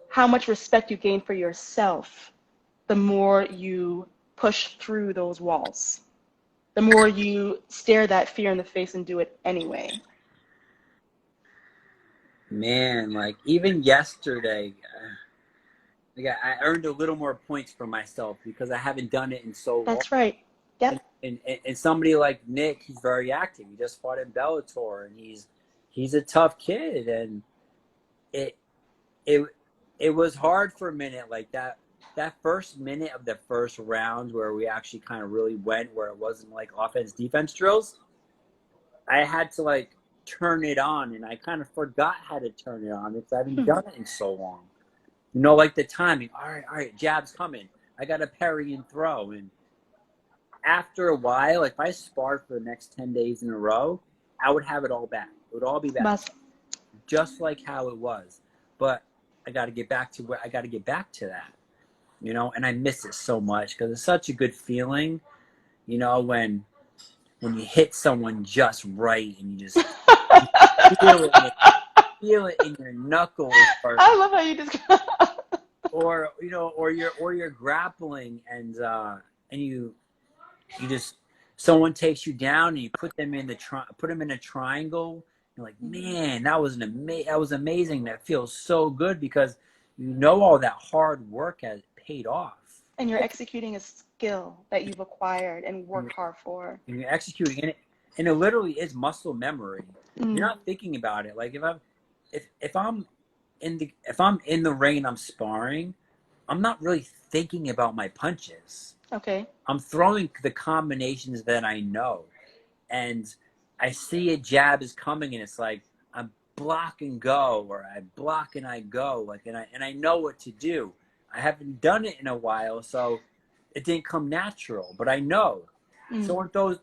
how much respect you gain for yourself the more you push through those walls, the more you stare that fear in the face and do it anyway. Man, like, even yesterday, I earned a little more points for myself because I haven't done it in so long. That's right. Yep. And somebody like Nick, he's very active. He just fought in Bellator, and he's a tough kid. And it was hard for a minute, like that first minute of the first round where we actually kind of really went, where it wasn't like offense defense drills. I had to like turn it on, and I kind of forgot how to turn it on because I haven't done it in so long. You know, like the timing. All right, jab's coming. I got to parry and throw. And after a while, if I sparred for the next 10 days in a row, I would have it all back. It would all be back, just like how it was. But I got to get back to that, you know, and I miss it so much because it's such a good feeling, you know, when you hit someone just right and you just feel it feel it in your knuckles, I love how you describe. or you're grappling and you just someone takes you down and you put them in a triangle. You're like, man, that was amazing. That feels so good because all that hard work has paid off. And you're executing a skill that you've acquired and worked hard for. And you're executing it, and it literally is muscle memory. Mm. You're not thinking about it. Like if I'm in the ring, I'm sparring. I'm not really thinking about my punches. Okay. I'm throwing the combinations that I know, and I see a jab is coming, and it's like I block and go, or I block and I go, like, and I know what to do. I haven't done it in a while, so it didn't come natural, but I know. Someone throws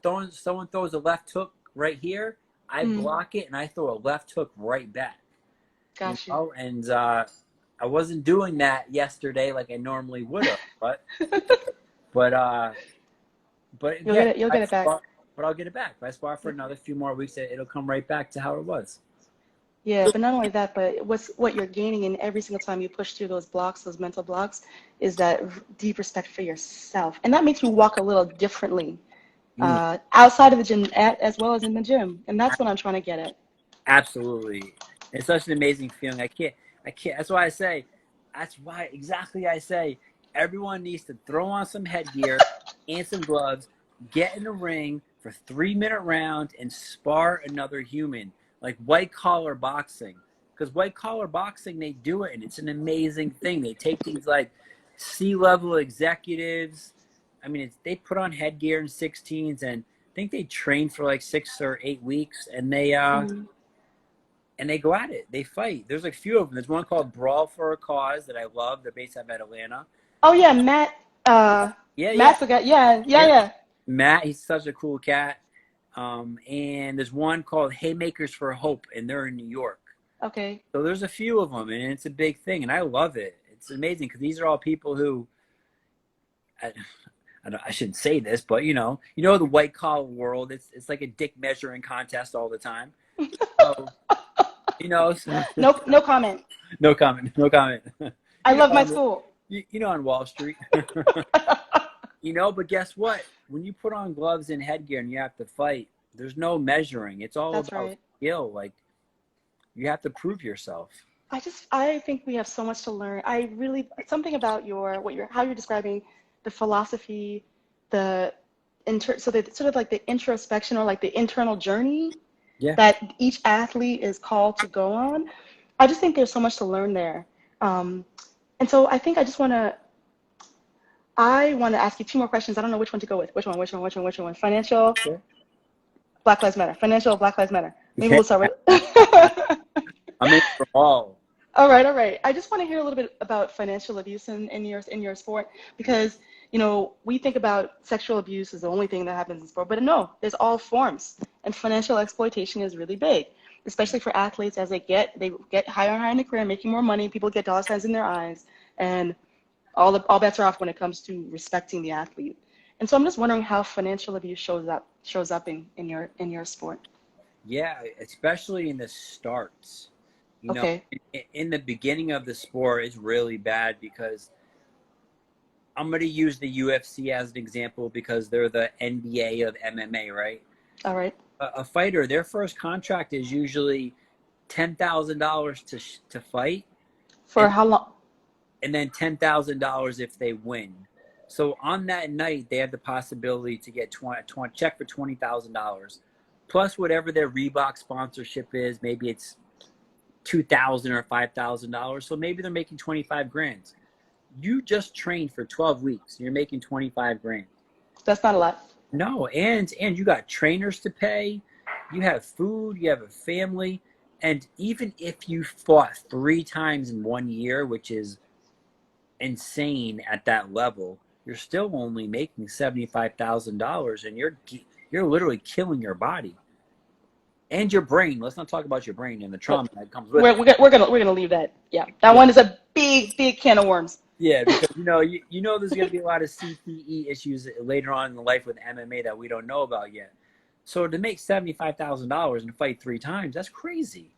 a left hook right here, I block it, and I throw a left hook right back. Gotcha. And I wasn't doing that yesterday like I normally would have, but You'll get it back. But I'll get it back. If I spar for another few more weeks, it'll come right back to how it was. Yeah, but not only that, but what you're gaining in every single time you push through those blocks, those mental blocks, is that deep respect for yourself, and that makes you walk a little differently outside of the gym as well as in the gym, and that's what I'm trying to get at. Absolutely, it's such an amazing feeling. I can't. That's why I say everyone needs to throw on some headgear and some gloves, get in the ring for 3-minute rounds, and spar another human. Like white collar boxing, because white collar boxing, they do it, and it's an amazing thing. They take these like C-level executives. I mean, they put on headgear in 16s, and I think they train for like 6 or 8 weeks, and they go at it. They fight. There's like a few of them. There's one called Brawl for a Cause that I love. They're based out of Atlanta. Oh yeah, Matt. Matt's the guy. Yeah. Matt, he's such a cool cat. And there's one called Haymakers for Hope, and they're in New York. Okay. So there's a few of them, and it's a big thing, and I love it. It's amazing because these are all people who, I shouldn't say this, but the white collar world. It's like a dick measuring contest all the time. So, so, No comment. No comment. I love my school. On Wall Street. But guess what? When you put on gloves and headgear and you have to fight, there's no measuring. It's all about skill. Like, you have to prove yourself. I think we have so much to learn. Something about how you're describing the philosophy, sort of like the introspection or like the internal journey that each athlete is called to go on. I just think there's so much to learn there. And so I think I want to ask you 2 more questions. I don't know which one to go with. Which one? Financial, Black Lives Matter. Financial, Black Lives Matter. Maybe we'll start with. I'm in for all. All right. I just want to hear a little bit about financial abuse in your sport, because we think about sexual abuse as the only thing that happens in sport, but no, there's all forms, and financial exploitation is really big, especially for athletes as they get higher and higher in their career, making more money. People get dollar signs in their eyes, and all bets are off when it comes to respecting the athlete. And so I'm just wondering how financial abuse shows up in your sport. Yeah, especially in the starts. Okay. In the beginning of the sport, it's really bad because I'm going to use the UFC as an example because they're the NBA of MMA, right? All right. A fighter, their first contract is usually $10,000 to fight. For how long? And then $10,000 if they win. So on that night, they have the possibility to get check for $20,000, plus whatever their Reebok sponsorship is. Maybe it's $2,000 or $5,000. So maybe they're making 25 grand. You just trained for 12 weeks. You're making 25 grand. That's not a lot. No, and you got trainers to pay. You have food. You have a family. And even if you fought 3 times in 1 year, which is insane at that level, you're still only making $75,000, and you're literally killing your body and your brain. Let's not talk about your brain and the trauma that comes with it. We're gonna leave that. Yeah, that one is a big can of worms. Yeah, because there's gonna be a lot of CTE issues later on in life with MMA that we don't know about yet. So to make $75,000 and fight 3 times, that's crazy.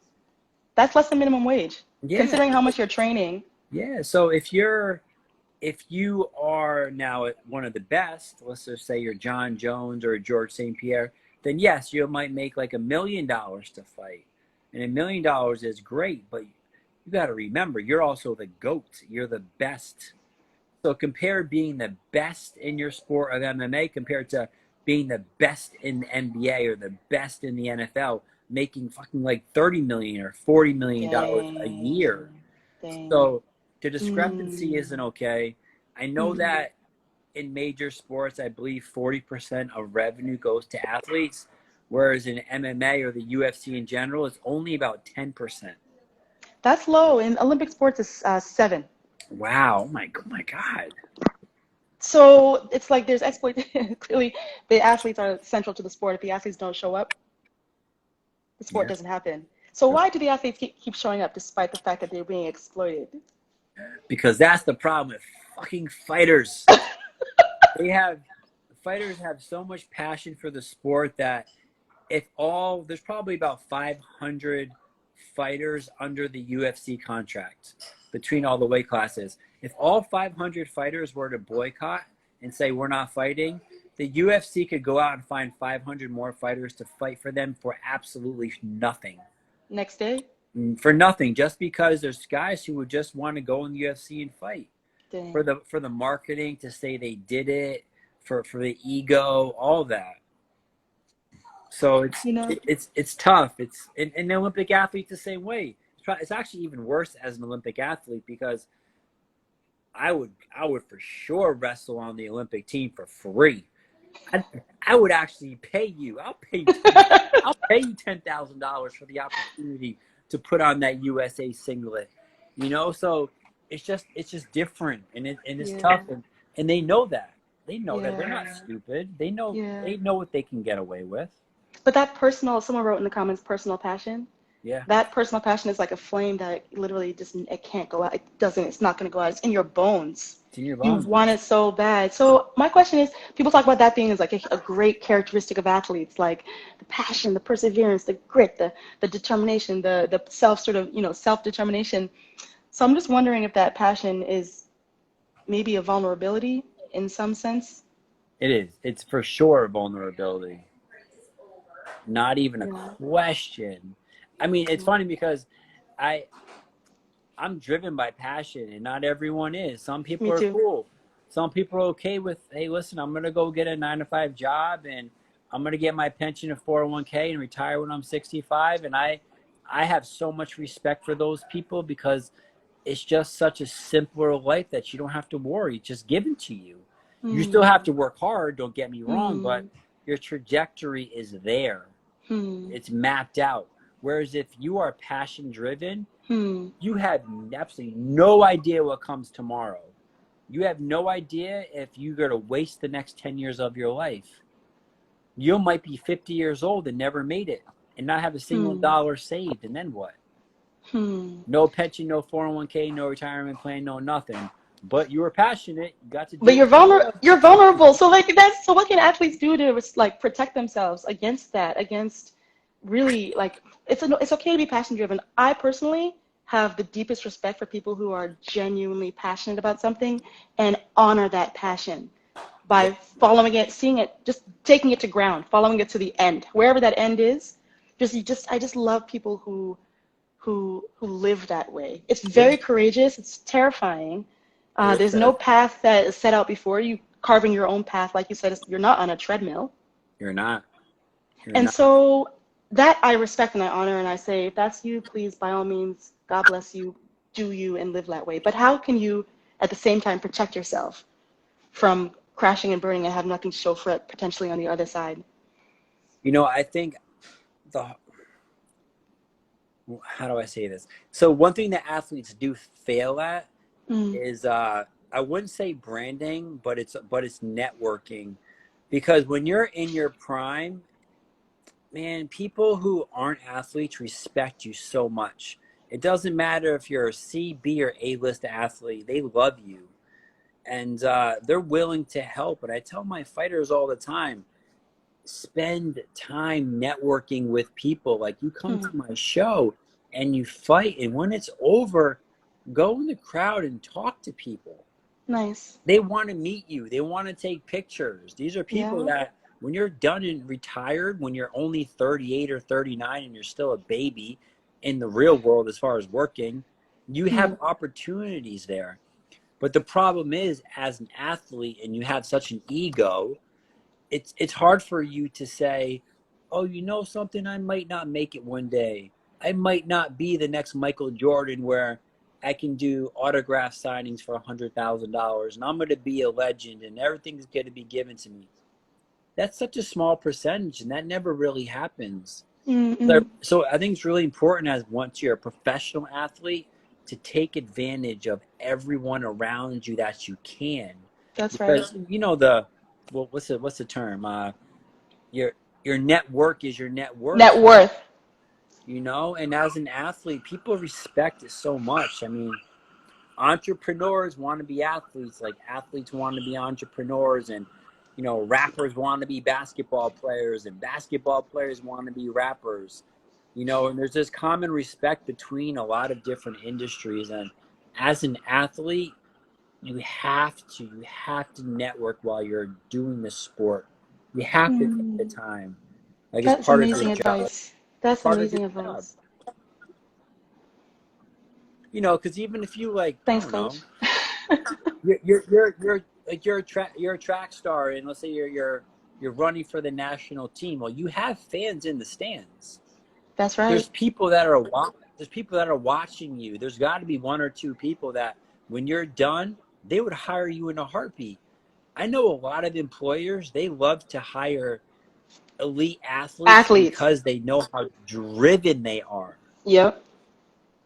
That's less than minimum wage, Yeah. considering how much you're training. Yeah. So if you are now one of the best, let's just say you're John Jones or George St. Pierre, then yes, you might make like $1 million to fight. And $1 million is great, but you got to remember, you're also the GOAT. You're the best. So compare being the best in your sport of MMA compared to being the best in the NBA or the best in the NFL, making fucking like 30 million or 40 million dollars a year. Dang. Dang. So the discrepancy isn't Mm. okay. I know Mm. that in major sports, I believe 40% of revenue goes to athletes, whereas in MMA or the UFC in general, it's only about 10%. That's low. In Olympic sports, it's 7. Wow. Oh my God. So it's like there's exploit. Clearly, the athletes are central to the sport. If the athletes don't show up, the sport Yeah. doesn't happen. So why do the athletes keep showing up despite the fact that they're being exploited? Because that's the problem with fucking fighters. Fighters have so much passion for the sport that there's probably about 500 fighters under the UFC contract between all the weight classes. If all 500 fighters were to boycott and say we're not fighting, the UFC could go out and find 500 more fighters to fight for them for absolutely nothing. Next day? For nothing, just because there's guys who would just want to go in the UFC and fight. Dang. For the marketing to say they did it, for the ego, all that. So it's tough. It's and the Olympic athlete the same way. It's actually even worse as an Olympic athlete because I would for sure wrestle on the Olympic team for free. I would actually pay you. I'll pay you $10,000 for the opportunity to put on that USA singlet. You know, so it's just different and it's tough and they know that. They know that they're not stupid. They know what they can get away with. But that someone wrote in the comments, personal passion. Yeah. That personal passion is like a flame that literally it can't go out. It's not going to go out. It's in your bones. It's in your bones. You want it so bad. So my question is, people talk about that being as like a great characteristic of athletes, like the passion, the perseverance, the grit, the determination, the self-determination. So I'm just wondering if that passion is maybe a vulnerability in some sense. It is. It's for sure a vulnerability. Not even a question. I mean, it's funny because I'm driven by passion and not everyone is. Some people are cool. Some people are okay with, hey, listen, I'm going to go get a 9-to-5 job and I'm going to get my pension of 401k and retire when I'm 65. And I have so much respect for those people because it's just such a simpler life that you don't have to worry. It's just given to you. You still have to work hard, don't get me wrong, but your trajectory is there. It's mapped out. Whereas if you are passion driven, you have absolutely no idea what comes tomorrow. You have no idea if you're going to waste the next 10 years of your life. You might be 50 years old and never made it and not have a single dollar saved. And then what? No pension, no 401k, no retirement plan, no nothing. But you were passionate. You got to do But you're vulnerable. So so what can athletes do to like protect themselves against that? Against really like it's okay to be passion driven. I personally have the deepest respect for people who are genuinely passionate about something and honor that passion by following it, seeing it, just taking it to ground, following it to the end, wherever that end is. I just love people who live that way. It's very courageous. It's terrifying. There's no path that is set out before you. Carving your own path, like you said, you're not on a treadmill. You're not. So that I respect and I honor, and I say, if that's you, please, by all means, God bless you, do you, and live that way. But how can you, at the same time, protect yourself from crashing and burning and have nothing to show for it potentially on the other side? You know, I think how do I say this? So one thing that athletes do fail at is I wouldn't say branding, but it's networking, because when you're in your prime, man, people who aren't athletes respect you so much. It doesn't matter if you're a C, B, or A-list athlete; they love you, and they're willing to help. And I tell my fighters all the time, spend time networking with people. Like, you come to my show, and you fight. And when it's over, go in the crowd and talk to people. Nice. They want to meet you. They want to take pictures. These are people Yeah. that when you're done and retired, when you're only 38 or 39 and you're still a baby in the real world as far as working, you have opportunities there. But the problem is, as an athlete, and you have such an ego, it's hard for you to say, oh, you know something, I might not make it one day. I might not be the next Michael Jordan where I can do autograph signings for $100,000 and I'm going to be a legend and everything's going to be given to me. That's such a small percentage, and that never really happens. So I think it's really important, as once you're a professional athlete, to take advantage of everyone around you that you can. That's right. Because you know what's the term? Your network is your net worth. Net worth. You know, and as an athlete, people respect it so much. I mean, entrepreneurs want to be athletes, like athletes want to be entrepreneurs, and you know, rappers want to be basketball players, and basketball players want to be rappers. You know, and there's this common respect between a lot of different industries. And as an athlete, you have to network while you're doing the sport. You have to take the time. Like, it's That's part of amazing your job. advice. That's Part of your amazing job. advice. You know, because even if you, like, Thanks, I don't Coach. know, you're a track star, and let's say you're running for the national team. Well, you have fans in the stands. That's right. There's people that are watching you. There's got to be one or two people that, when you're done, they would hire you in a heartbeat. I know a lot of employers, they love to hire elite athletes because they know how driven they are. Yep.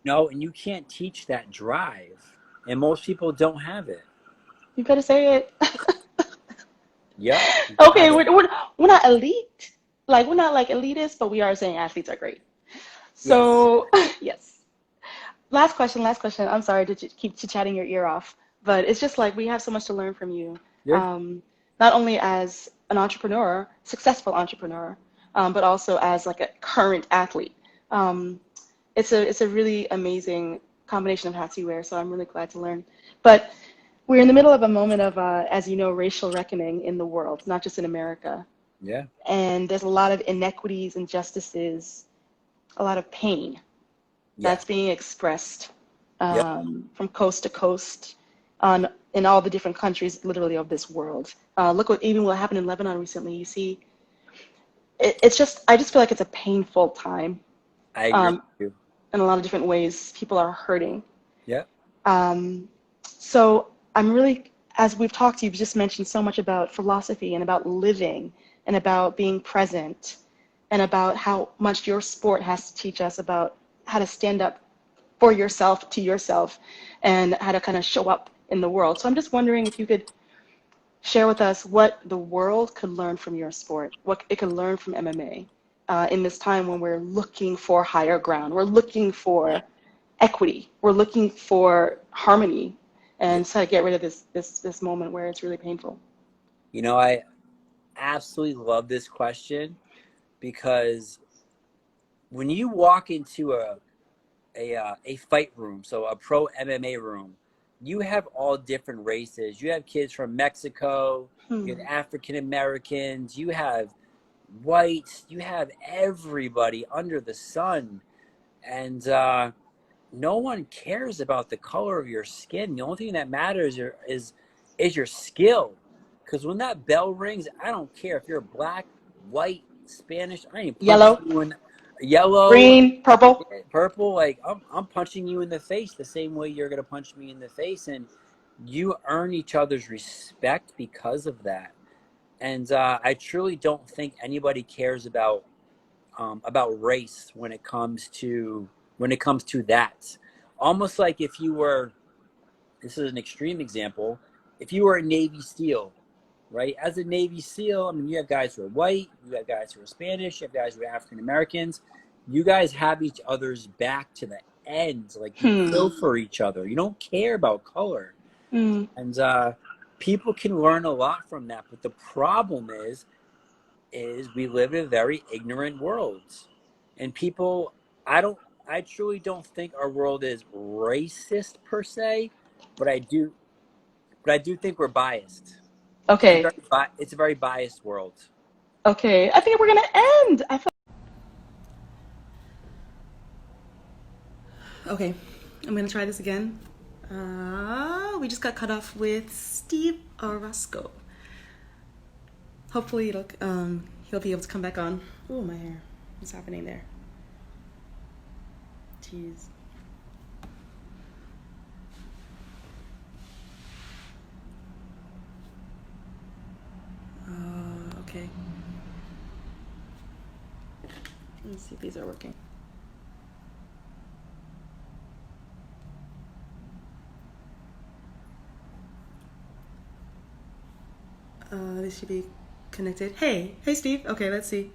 No, and you can't teach that drive, and most people don't have it. You better say it. Yeah. Okay, we're not elite. Like, we're not like elitist, but we are saying athletes are great. So, yes. Last question. I'm sorry to keep chatting your ear off, but it's just like we have so much to learn from you. Yeah. Not only as an entrepreneur, successful entrepreneur, but also as like a current athlete. It's a really amazing combination of hats you wear, so I'm really glad to learn. But we're in the middle of a moment of, as you know, racial reckoning in the world, not just in America. Yeah. And there's a lot of inequities, injustices, a lot of pain that's being expressed from coast to coast in all the different countries, literally, of this world. Look what happened in Lebanon recently. You see, I just feel like it's a painful time. I agree with you. In a lot of different ways, people are hurting. Yeah. So I'm really, as we've talked, you've just mentioned so much about philosophy and about living and about being present and about how much your sport has to teach us about how to stand up for yourself, to yourself, and how to kind of show up in the world. So I'm just wondering if you could share with us what the world could learn from your sport, what it could learn from MMA in this time when we're looking for higher ground, we're looking for equity, we're looking for harmony, and try to get rid of this moment where it's really painful. You know, I absolutely love this question, because when you walk into a fight room, so a pro MMA room, you have all different races. You have kids from Mexico, you have African Americans, you have whites, you have everybody under the sun, and no one cares about the color of your skin. The only thing that matters is your skill. Because when that bell rings, I don't care if you're black, white, Spanish. I ain't punching you in yellow, green, purple. Like, I'm punching you in the face the same way you're gonna punch me in the face, and you earn each other's respect because of that. And I truly don't think anybody cares about race when it comes to that. Almost like if you were, this is an extreme example, if you were a Navy SEAL, right? As a Navy SEAL, I mean, you have guys who are white, you have guys who are Spanish, you have guys who are African Americans. You guys have each other's back to the end. Like, you kill for each other. You don't care about color. And people can learn a lot from that. But the problem is we live in a very ignorant world. And people, I truly don't think our world is racist per se, but I do think we're biased. Okay. It's a very biased world. Okay. I think we're gonna end. I feel Okay, I'm gonna try this again. We just got cut off with Steve Orosco. Hopefully he'll be able to come back on. Oh, my hair. What's happening there? Jeez. Okay. Let's see if these are working. This should be connected. Hey, Steve. Okay, let's see.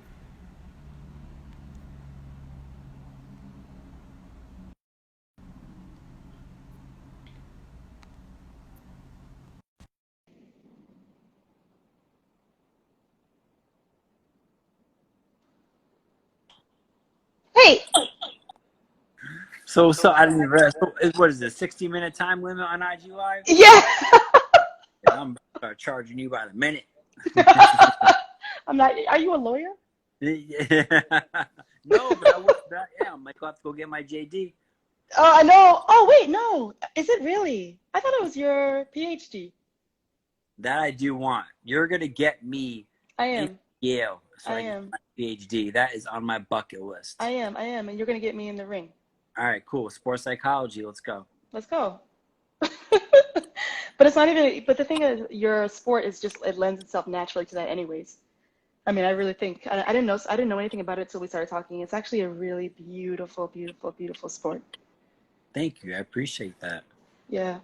hey. So I didn't even realize. What is this? 60-minute time limit on IG Live? Yeah. Yeah, I'm start charging you by the minute. I'm not. Are you a lawyer? No, but I would. Yeah, I might have to go get my JD. Oh, I know. Oh, wait, no. Is it really? I thought it was your PhD. That I do want. You're gonna get me I in am. Yale so I I can am. get my PhD. That is on my bucket list. I am. And you're gonna get me in the ring. All right, cool. Sports psychology. Let's go. Let's go. But it's not even. But the thing is, your sport is just it lends itself naturally to that, anyways. I mean, I really think I didn't know. I didn't know anything about it until we started talking. It's actually a really beautiful, beautiful, beautiful sport. Thank you. I appreciate that. Yeah,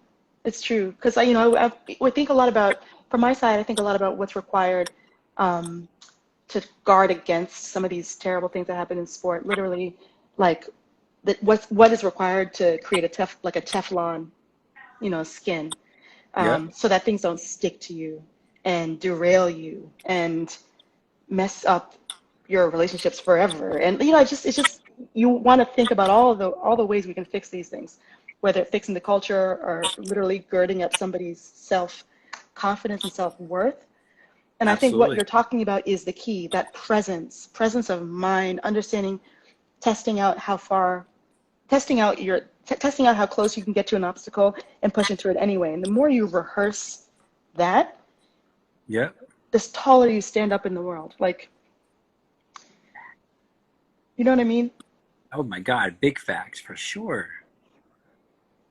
it's true. Because we think a lot about, from my side, I think a lot about what's required um, to guard against some of these terrible things that happen in sport. Literally, like what is required to create like a Teflon, skin, Yep. so that things don't stick to you and derail you and mess up your relationships forever. And it's just you want to think about all the ways we can fix these things, whether fixing the culture or literally girding up somebody's self confidence and self worth. And I think what Absolutely. you're talking about is the key, that presence of mind, understanding, testing out how far, testing out how close you can get to an obstacle and pushing through it anyway. And the more you rehearse that, Yep. the taller you stand up in the world. Like, you know what I mean? Oh my God. Big facts for sure.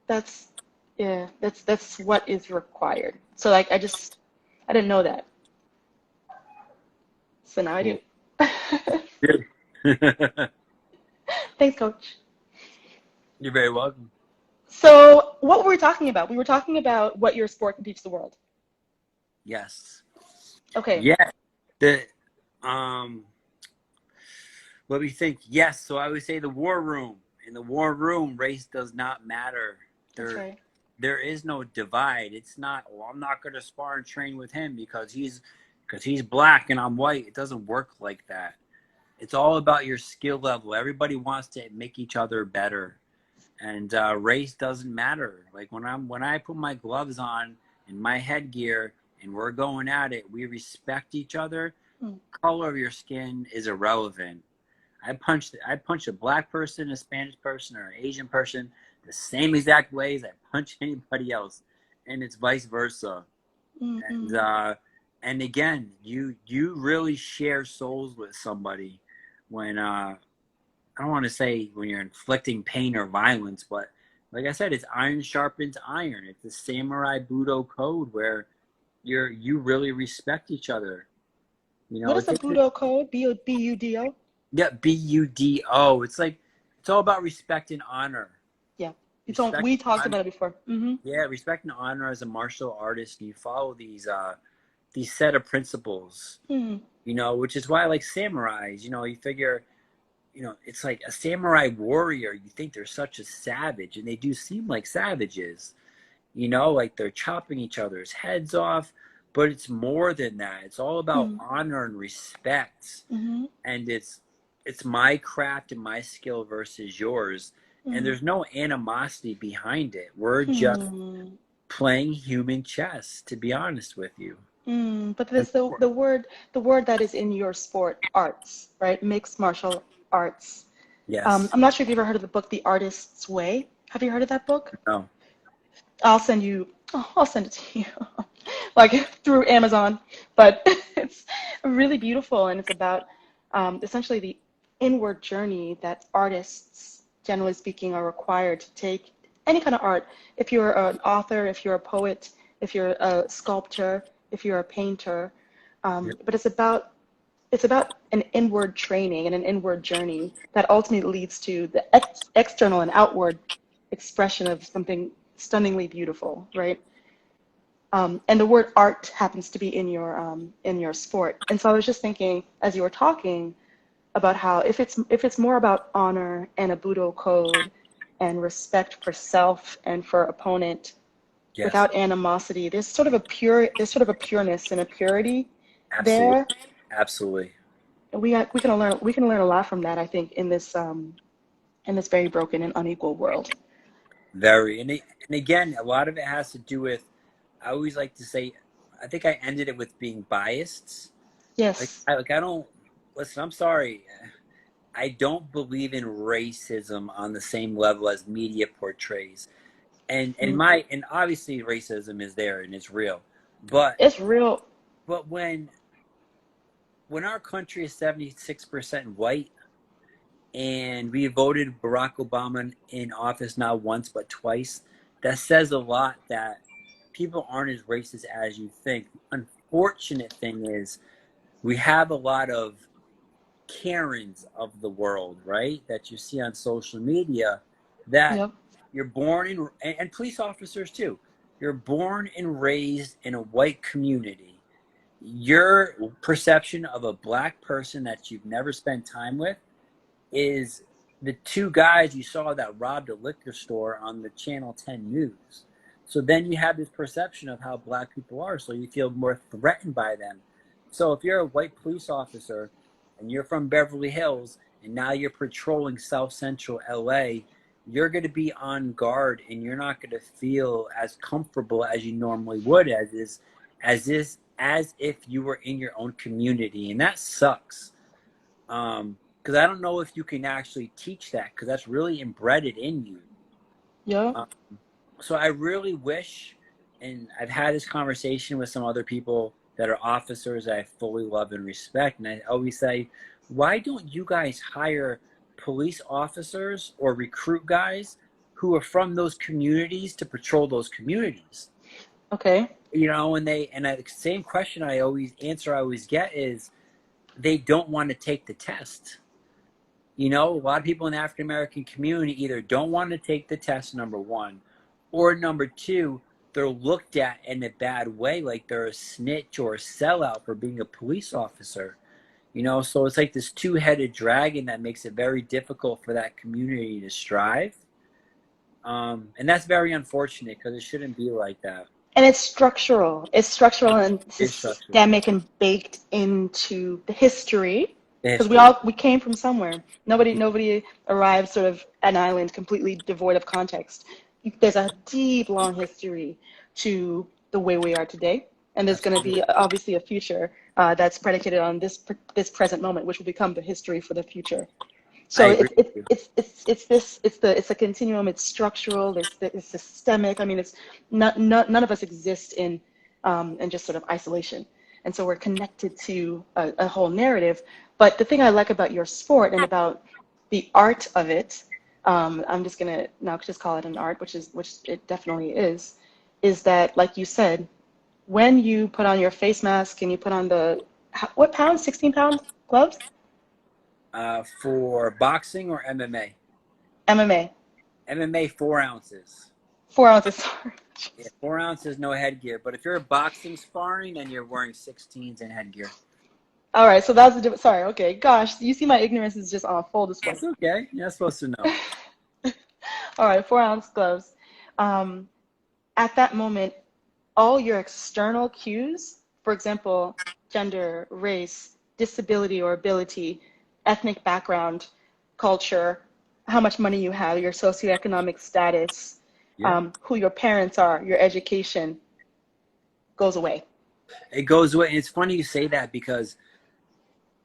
That's yeah, that's what is required. So like I didn't know that. So now I do. Cool. Good. Thanks, coach. You're very welcome. So what were we talking about? We were talking about what your sport can teach the world. Yes. Okay. Yeah. The what do you think? Yes. So I would say the war room. In the war room, race does not matter. That's right. There is no divide. It's not, well, I'm not gonna spar and train with him because he's black and I'm white. It doesn't work like that. It's all about your skill level. Everybody wants to make each other better. And race doesn't matter. Like when I put my gloves on and my headgear and we're going at it, we respect each other. Mm. Color of your skin is irrelevant. I punch a black person, a Spanish person, or an Asian person the same exact ways I punch anybody else, and it's vice versa. Mm-hmm. And again, you really share souls with somebody when I don't want to say when you're inflicting pain or violence, but like I said, it's iron sharpens iron. It's the samurai Budo code where you really respect each other. You What know, is the Budo code? B-U-D-O? yeah, Budo. It's all about respect and honor. Yeah. Respect, We talked about it before. Mm-hmm. yeah, respect and honor as a martial artist. And you follow these set of principles. Mm-hmm. You know, which is why I like samurais. You know, you figure, you know, it's like a samurai warrior. You think they're such a savage, and they do seem like savages. You know, like they're chopping each other's heads off, but it's more than that. It's all about honor and respect, Mm-hmm. and it's my craft and my skill versus yours, and Mm. there's no animosity behind it. We're just Hmm. playing human chess, to be honest with you. Mm. But there's the word that is in your sport, arts, right? Mixed martial arts. Yes. I'm not sure if you've ever heard of the book The Artist's Way. Have you heard of that book? No. I'll send it to you, like through Amazon. But it's really beautiful, and it's about essentially the inward journey that artists, generally speaking, are required to take any kind of art. If you're an author, if you're a poet, if you're a sculptor, if you're a painter, but it's about an inward training and an inward journey that ultimately leads to the external and outward expression of something stunningly beautiful, right? And the word art happens to be in your sport. And so I was just thinking, as you were talking, about how if it's more about honor and a Budo code and respect for self and for opponent Yes. without animosity, there's sort of a pureness and a purity Absolutely. there. Absolutely. We can learn a lot from that, I think, in this very broken and unequal world. Very. And again, a lot of it has to do with, I always like to say, I think I ended it with being biased. Yes. I don't, listen, I'm sorry. I don't believe in racism on the same level as media portrays. Mm. And obviously racism is there and it's real. But It's real. but when our country is 76% white and we voted Barack Obama in office not once but twice, that says a lot that people aren't as racist as you think. Unfortunate thing is we have a lot of Karens of the world, right? That you see on social media that Yep. you're born in, and police officers too. You're born and raised in a white community. Your perception of a black person that you've never spent time with is the two guys you saw that robbed a liquor store on the Channel 10 news. So then you have this perception of how black people are, so you feel more threatened by them. So if you're a white police officer and you're from Beverly Hills and now you're patrolling South Central LA, you're going to be on guard and you're not going to feel as comfortable as you normally would as if you were in your own community, and that sucks. Because I don't know if you can actually teach that because that's really embedded in you. Yeah. Um, so I really wish, and I've had this conversation with some other people that are officers that I fully love and respect, and I always say, why don't you guys hire police officers or recruit guys who are from those communities to patrol those communities? Okay. You know, and the same question I always get is they don't want to take the test. You know, a lot of people in the African American community either don't want to take the test, number one, or number two, they're looked at in a bad way, like they're a snitch or a sellout for being a police officer. You know, so it's like this two-headed dragon that makes it very difficult for that community to strive. And that's very unfortunate because it shouldn't be like that. And it's structural. It's structural and It's structural. systemic and baked into the history. The Because history. we came from somewhere. Nobody arrives sort of an island completely devoid of context. There's a deep, long history to the way we are today, and there's going to be Absolutely. obviously a future that's predicated on this present moment, which will become the history for the future. I So agree it's with it's you. it's this it's a continuum. It's structural. It's systemic. I mean, it's none of us exist in just sort of isolation, and so we're connected to a whole narrative. But the thing I like about your sport and about the art of it, I'm just gonna now just call it an art, which it definitely is that, like you said, when you put on your face mask and you put on what pound, 16-pound gloves, For boxing or MMA? MMA. MMA 4 ounces. 4 ounces. Sorry. Yeah, 4 ounces, no headgear. But if you're boxing sparring, then you're wearing 16s and headgear. All right, so that's the difference. Sorry, okay. Gosh, you see my ignorance is just on full display. That's okay. You're not supposed to know. All right, 4 ounce gloves. Um, at that moment, all your external cues, for example, gender, race, disability or ability, ethnic background, culture, how much money you have, your socioeconomic status, Yeah. who your parents are, your education goes away. It goes away. And it's funny you say that because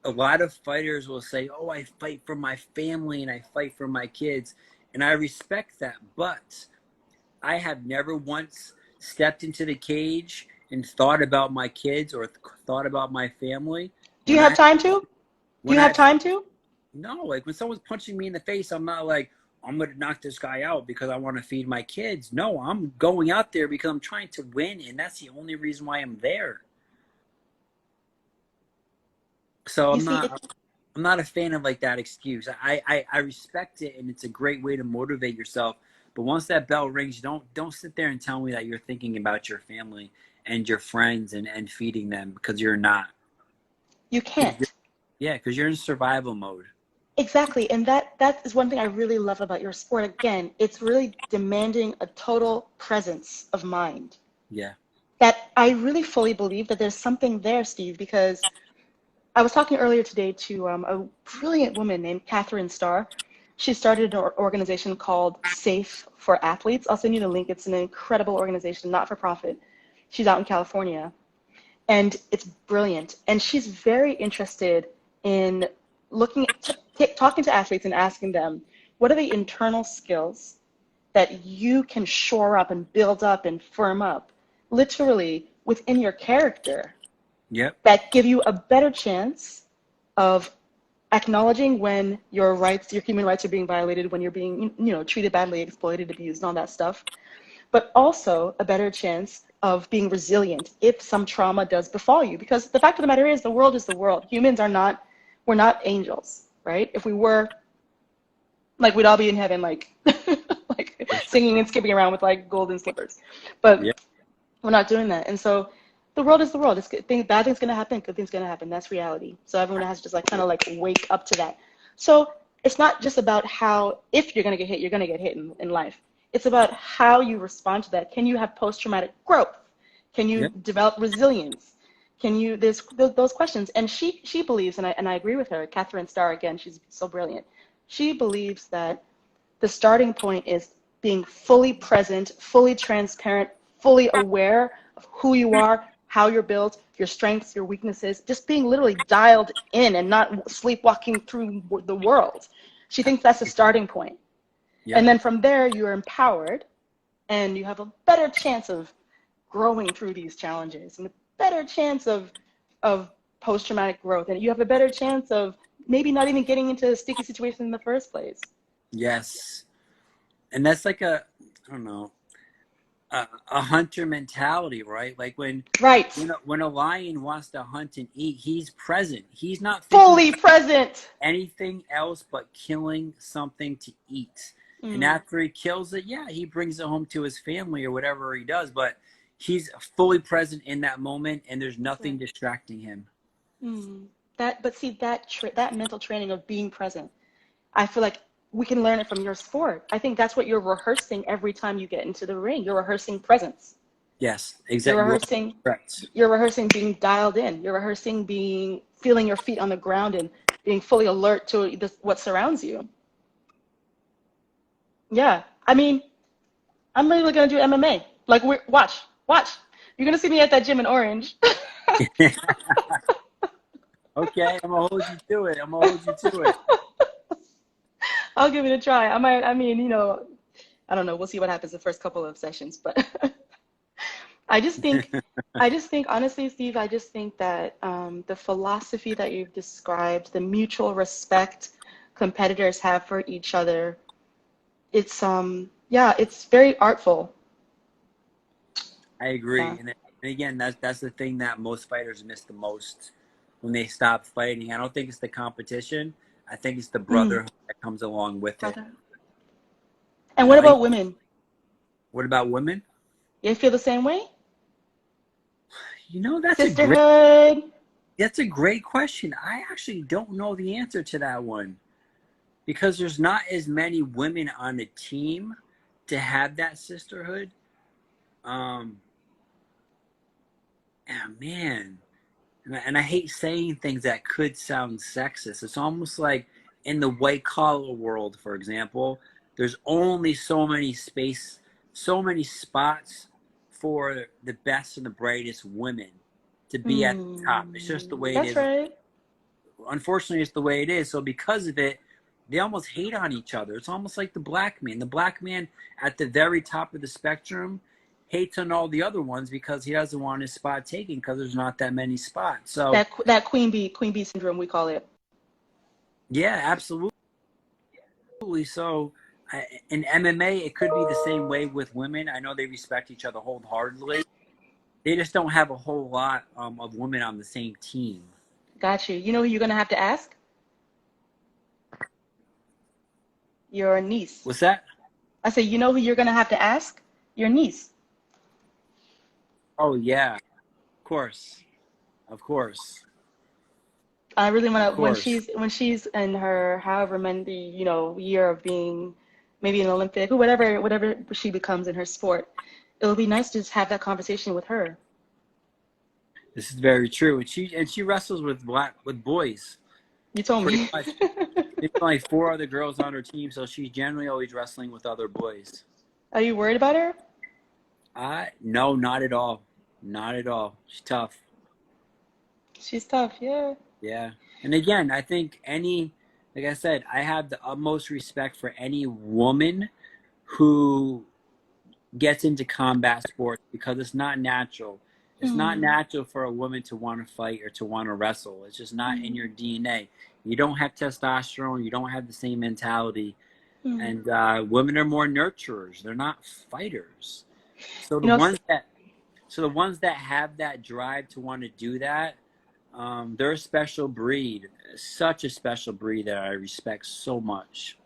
a lot of fighters will say, oh, I fight for my family and I fight for my kids. And I respect that. But I have never once stepped into the cage and thought about my kids or thought about my family. Do you When have I, time to? Do when you have I, time to? no, like when someone's punching me in the face, I'm not like, I'm going to knock this guy out because I want to feed my kids. No, I'm going out there because I'm trying to win. And that's the only reason why I'm there. So You see, it, I'm not a fan of like that excuse. I respect it and it's a great way to motivate yourself. But once that bell rings, don't sit there and tell me that you're thinking about your family and your friends and feeding them because you're not. you can't. Yeah, because you're in survival mode. Exactly. And that is one thing I really love about your sport. Again, it's really demanding a total presence of mind. Yeah. That I really fully believe that there's something there, Steve, because I was talking earlier today to a brilliant woman named Catherine Starr. She started an organization called Safe for Athletes. I'll send you the link. It's an incredible organization, not for profit. She's out in California, and it's brilliant. And she's very interested in looking at talking to athletes and asking them, what are the internal skills that you can shore up and build up and firm up, literally within your character, Yep. that give you a better chance of acknowledging when your rights, your human rights are being violated, when you're being, treated badly, exploited, abused, and all that stuff, but also a better chance of being resilient if some trauma does befall you. Because the fact of the matter is, the world is the world. Humans are not, we're not angels, right? If we were, like, we'd all be in heaven, like, like singing and skipping around with like golden slippers. But Yep. we're not doing that. And so the world is the world. Bad things going to happen, good things going to happen. That's reality. So everyone has to just like kind of like wake up to that. So it's not just about how, if you're going to get hit, you're going to get hit in life. It's about how you respond to that. Can you have post-traumatic growth? Can you Yep. develop resilience? Can you, there's those questions. And she believes, and I agree with her, Catherine Starr, again, she's so brilliant. She believes that the starting point is being fully present, fully transparent, fully aware of who you are, how you're built, your strengths, your weaknesses, just being literally dialed in and not sleepwalking through the world. She thinks that's the starting point. And Yep. then from there, you're empowered and you have a better chance of growing through these challenges and a better chance of post-traumatic growth. And you have a better chance of maybe not even getting into a sticky situation in the first place. Yes. And that's like I don't know, a hunter mentality, right? Like Right. when a lion wants to hunt and eat, he's present. He's not thinking Fully present. anything else but killing something to eat. And Mm. after he kills it, yeah, he brings it home to his family or whatever he does, but he's fully present in that moment and there's nothing distracting him. Mm. But see, that mental training of being present, I feel like we can learn it from your sport. I think that's what you're rehearsing every time you get into the ring. You're rehearsing presence. Yes, You're exactly. rehearsing Correct. you're rehearsing being dialed in. You're rehearsing feeling your feet on the ground and being fully alert to what surrounds you. Yeah. I mean, I'm really gonna do MMA. Like, watch. You're gonna see me at that gym in Orange. Okay, I'm gonna hold you to it. I'll give it a try. I mean, I don't know. We'll see what happens the first couple of sessions, but I just think, honestly, Steve, I just think that the philosophy that you've described, the mutual respect competitors have for each other, it's it's very artful. I agree. Yeah. And again, that's the thing that most fighters miss the most when they stop fighting. I don't think it's the competition. I think it's the Mm, brotherhood that comes along with it. brother. And You what know, about women? what about women? You feel the same way? You know, Sisterhood. that's a great question. I actually don't know the answer to that one because there's not as many women on the team to have that sisterhood. Oh, man, and I hate saying things that could sound sexist. It's almost like in the white collar world, for example, there's only so many spots for the best and the brightest women to be at the top. It's just the way it That's is. right. Unfortunately, it's the way it is. So because of it, they almost hate on each other. It's almost like the black man. The black man at the very top of the spectrum hates on all the other ones because he doesn't want his spot taken because there's not that many spots. So That queen bee syndrome, we call it. yeah, absolutely. So in MMA, it could be the same way with women. I know they respect each other wholeheartedly. They just don't have a whole lot of women on the same team. Got you. You know who you're gonna have to ask? Your niece. What's that? I say, you know who you're gonna have to ask? Your niece. Oh yeah, of course, of course, I really of want to course. when she's in her however many year of being maybe an Olympic or whatever she becomes in her sport. It'll be nice to just have that conversation with her. This is very true, and she wrestles with boys You told pretty me. much. There's only 4 other girls on her team, so she's generally always wrestling with other boys. Are you worried about her? No, not at all, not at all. She's tough. She's tough, yeah. Yeah, and again, I think like I said, I have the utmost respect for any woman who gets into combat sports because it's not natural. It's not Mm. natural for a woman to want to fight or to want to wrestle. It's just not in your DNA. You don't have testosterone. You don't have the same mentality. Mm. And women are more nurturers. They're not fighters. So You know, the ones that have that drive to want to do that, they're a special breed. Such a special breed that I respect so much.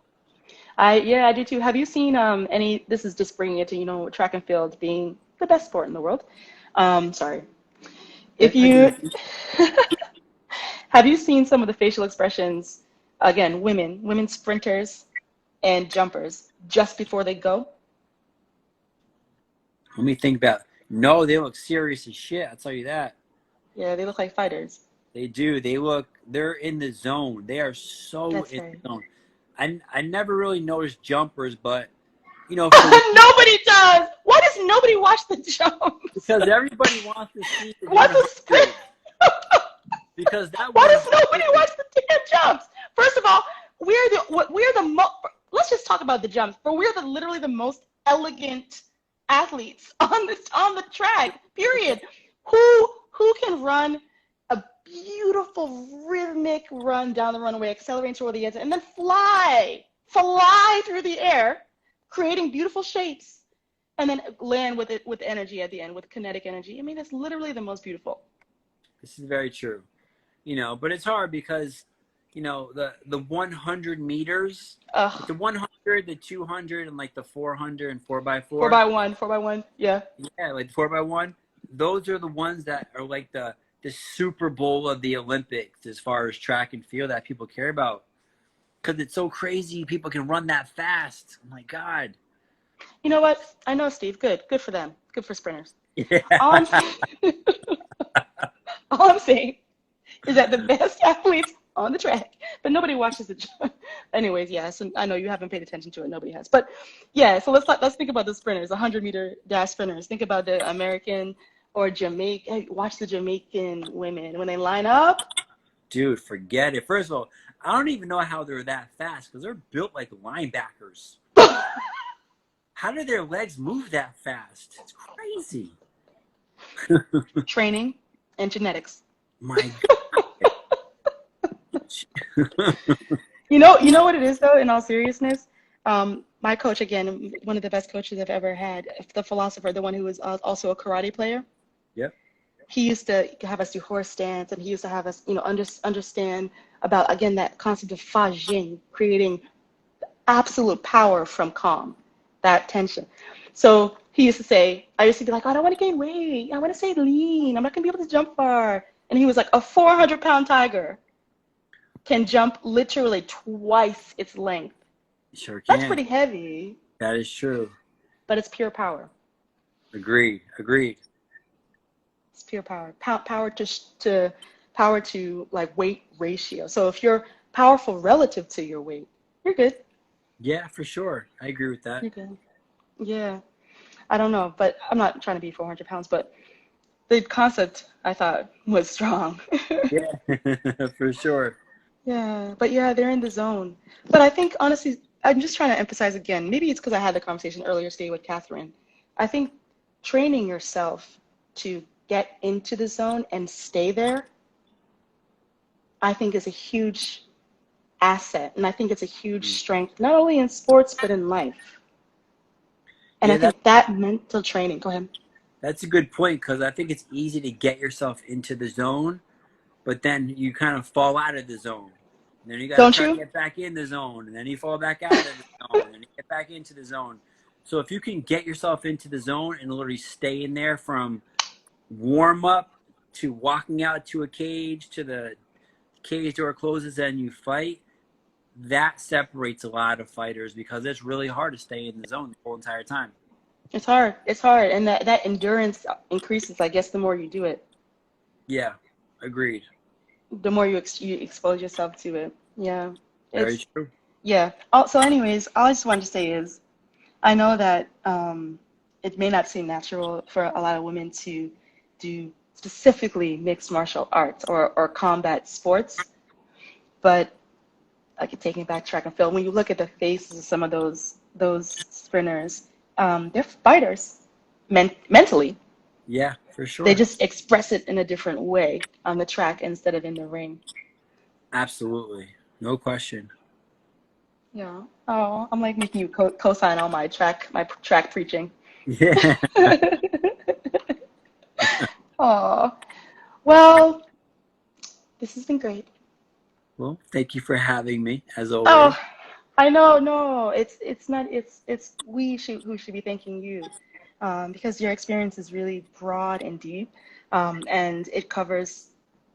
I do too. Have you seen any? This is just bringing it to track and field being the best sport in the world. Sorry. If I you agree. have you seen some of the facial expressions, again, women sprinters and jumpers just before they go? Let me think about. No, they look serious as shit. I'll tell you that. Yeah, they look like fighters. They do. They're in the zone. They are so That's in right. the zone. I never really noticed jumpers, but for Nobody does. Why does nobody watch the jumps? because everybody wants to see the What's a sprint? 100 because that Why does 100 nobody watch the damn jumps? First of all, let's just talk about the jumps. For we're literally the most elegant athletes on the track. Period. Who can run a beautiful rhythmic run down the runway, accelerating toward the edge, and then fly through the air, creating beautiful shapes, and then land with energy at the end, with kinetic energy. I mean, it's literally the most beautiful. This is very true. But it's hard because the 100 meters, like Ugh. the 100, the 200, and like the 400 and 4 4x4. by 1, 4 by 1. Yeah. Yeah, like the 4x1. Those are the ones that are like the Super Bowl of the Olympics as far as track and field that people care about. Because it's so crazy people can run that fast. Oh my God. You know what? I know, Steve. Good for them. Good for sprinters. Yeah. All I'm all I'm saying is that the best athletes on the track, but nobody watches the. Anyways, yeah. So I know you haven't paid attention to it. Nobody has. But yeah. So let's think about the sprinters, 100-meter dash sprinters. Think about the American or Jamaican. Watch the Jamaican women when they line up. Dude, forget it. First of all, I don't even know how they're that fast because they're built like linebackers. How do their legs move that fast? It's crazy. Training and genetics. My God. You know what it is though, in all seriousness? My coach, again, one of the best coaches I've ever had, the philosopher, the one who was also a karate player. Yep. He used to have us do horse stance, and he used to have us, understand about, again, that concept of fa jing, creating absolute power from calm, that tension. So he used to say, I used to be like, oh, I don't want to gain weight. I want to stay lean. I'm not going to be able to jump far. And he was like, a 400-pound tiger can jump literally twice its length. Sure can. That's pretty heavy. That is true. But it's pure power. Agreed. It's pure power. Power to like weight ratio. So if you're powerful relative to your weight, you're good. Yeah, for sure. I agree with that. You're good. Yeah. I don't know, but I'm not trying to be 400 pounds, but the concept I thought was strong. Yeah, for sure. Yeah, but yeah, they're in the zone. But I think honestly, I'm just trying to emphasize again. Maybe it's because I had the conversation earlier today with Catherine. I think training yourself to get into the zone and stay there, I think is a huge asset. And I think it's a huge strength, not only in sports, but in life. And I Yeah, think that mental training, go ahead. that's a good point because I think it's easy to get yourself into the zone, but then you kind of fall out of the zone. And then you got to Don't try to you? get back in the zone, and then you fall back out of the zone, and then you get back into the zone. So if you can get yourself into the zone and literally stay in there from warm up to walking out to a cage to the cage door closes and you fight, that separates a lot of fighters because it's really hard to stay in the zone the whole entire time. It's hard. It's hard. And that endurance increases, I guess, the more you do it, Yeah, agreed. the more you expose yourself to it. Yeah. Very It's, true. yeah. So anyways, all I just wanted to say is I know that it may not seem natural for a lot of women to do specifically mixed martial arts or combat sports, but I could take it back track and field. When you look at the faces of some of those sprinters, they're fighters mentally. Yeah, for They sure. just express it in a different way on the track instead of in the ring. Absolutely. No question. Yeah. Oh, I'm like making you co-sign all my track preaching. Yeah. Oh, well, this has been great. Well, thank you for having me, as always. Oh, I know, no, it's not it's who should be thanking you, because your experience is really broad and deep, and it covers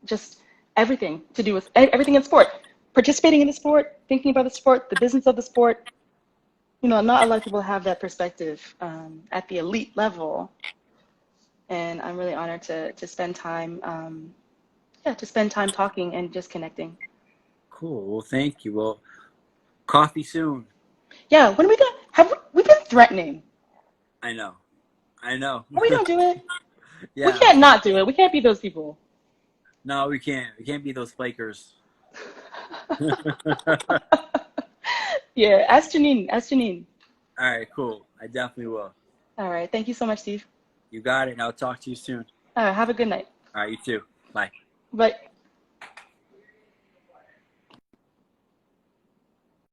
just everything to do with everything in sport, participating in the sport, thinking about the sport, the business of the sport. Not a lot of people have that perspective at the elite level, and I'm really honored to spend time, to spend time talking and just connecting. Cool. Well, thank you. Well, coffee soon. Yeah, when are we gonna have we been threatening? I know. I know. Are we gonna do it? We Yeah. can't not do it. We can't be those people. No, we can't. We can't be those flakers. Yeah, ask Janine. Ask Janine. All right, cool. I definitely will. All right. Thank you so much, Steve. You got it. And I'll talk to you soon. All right. Have a good night. All right, you too. Bye. Bye.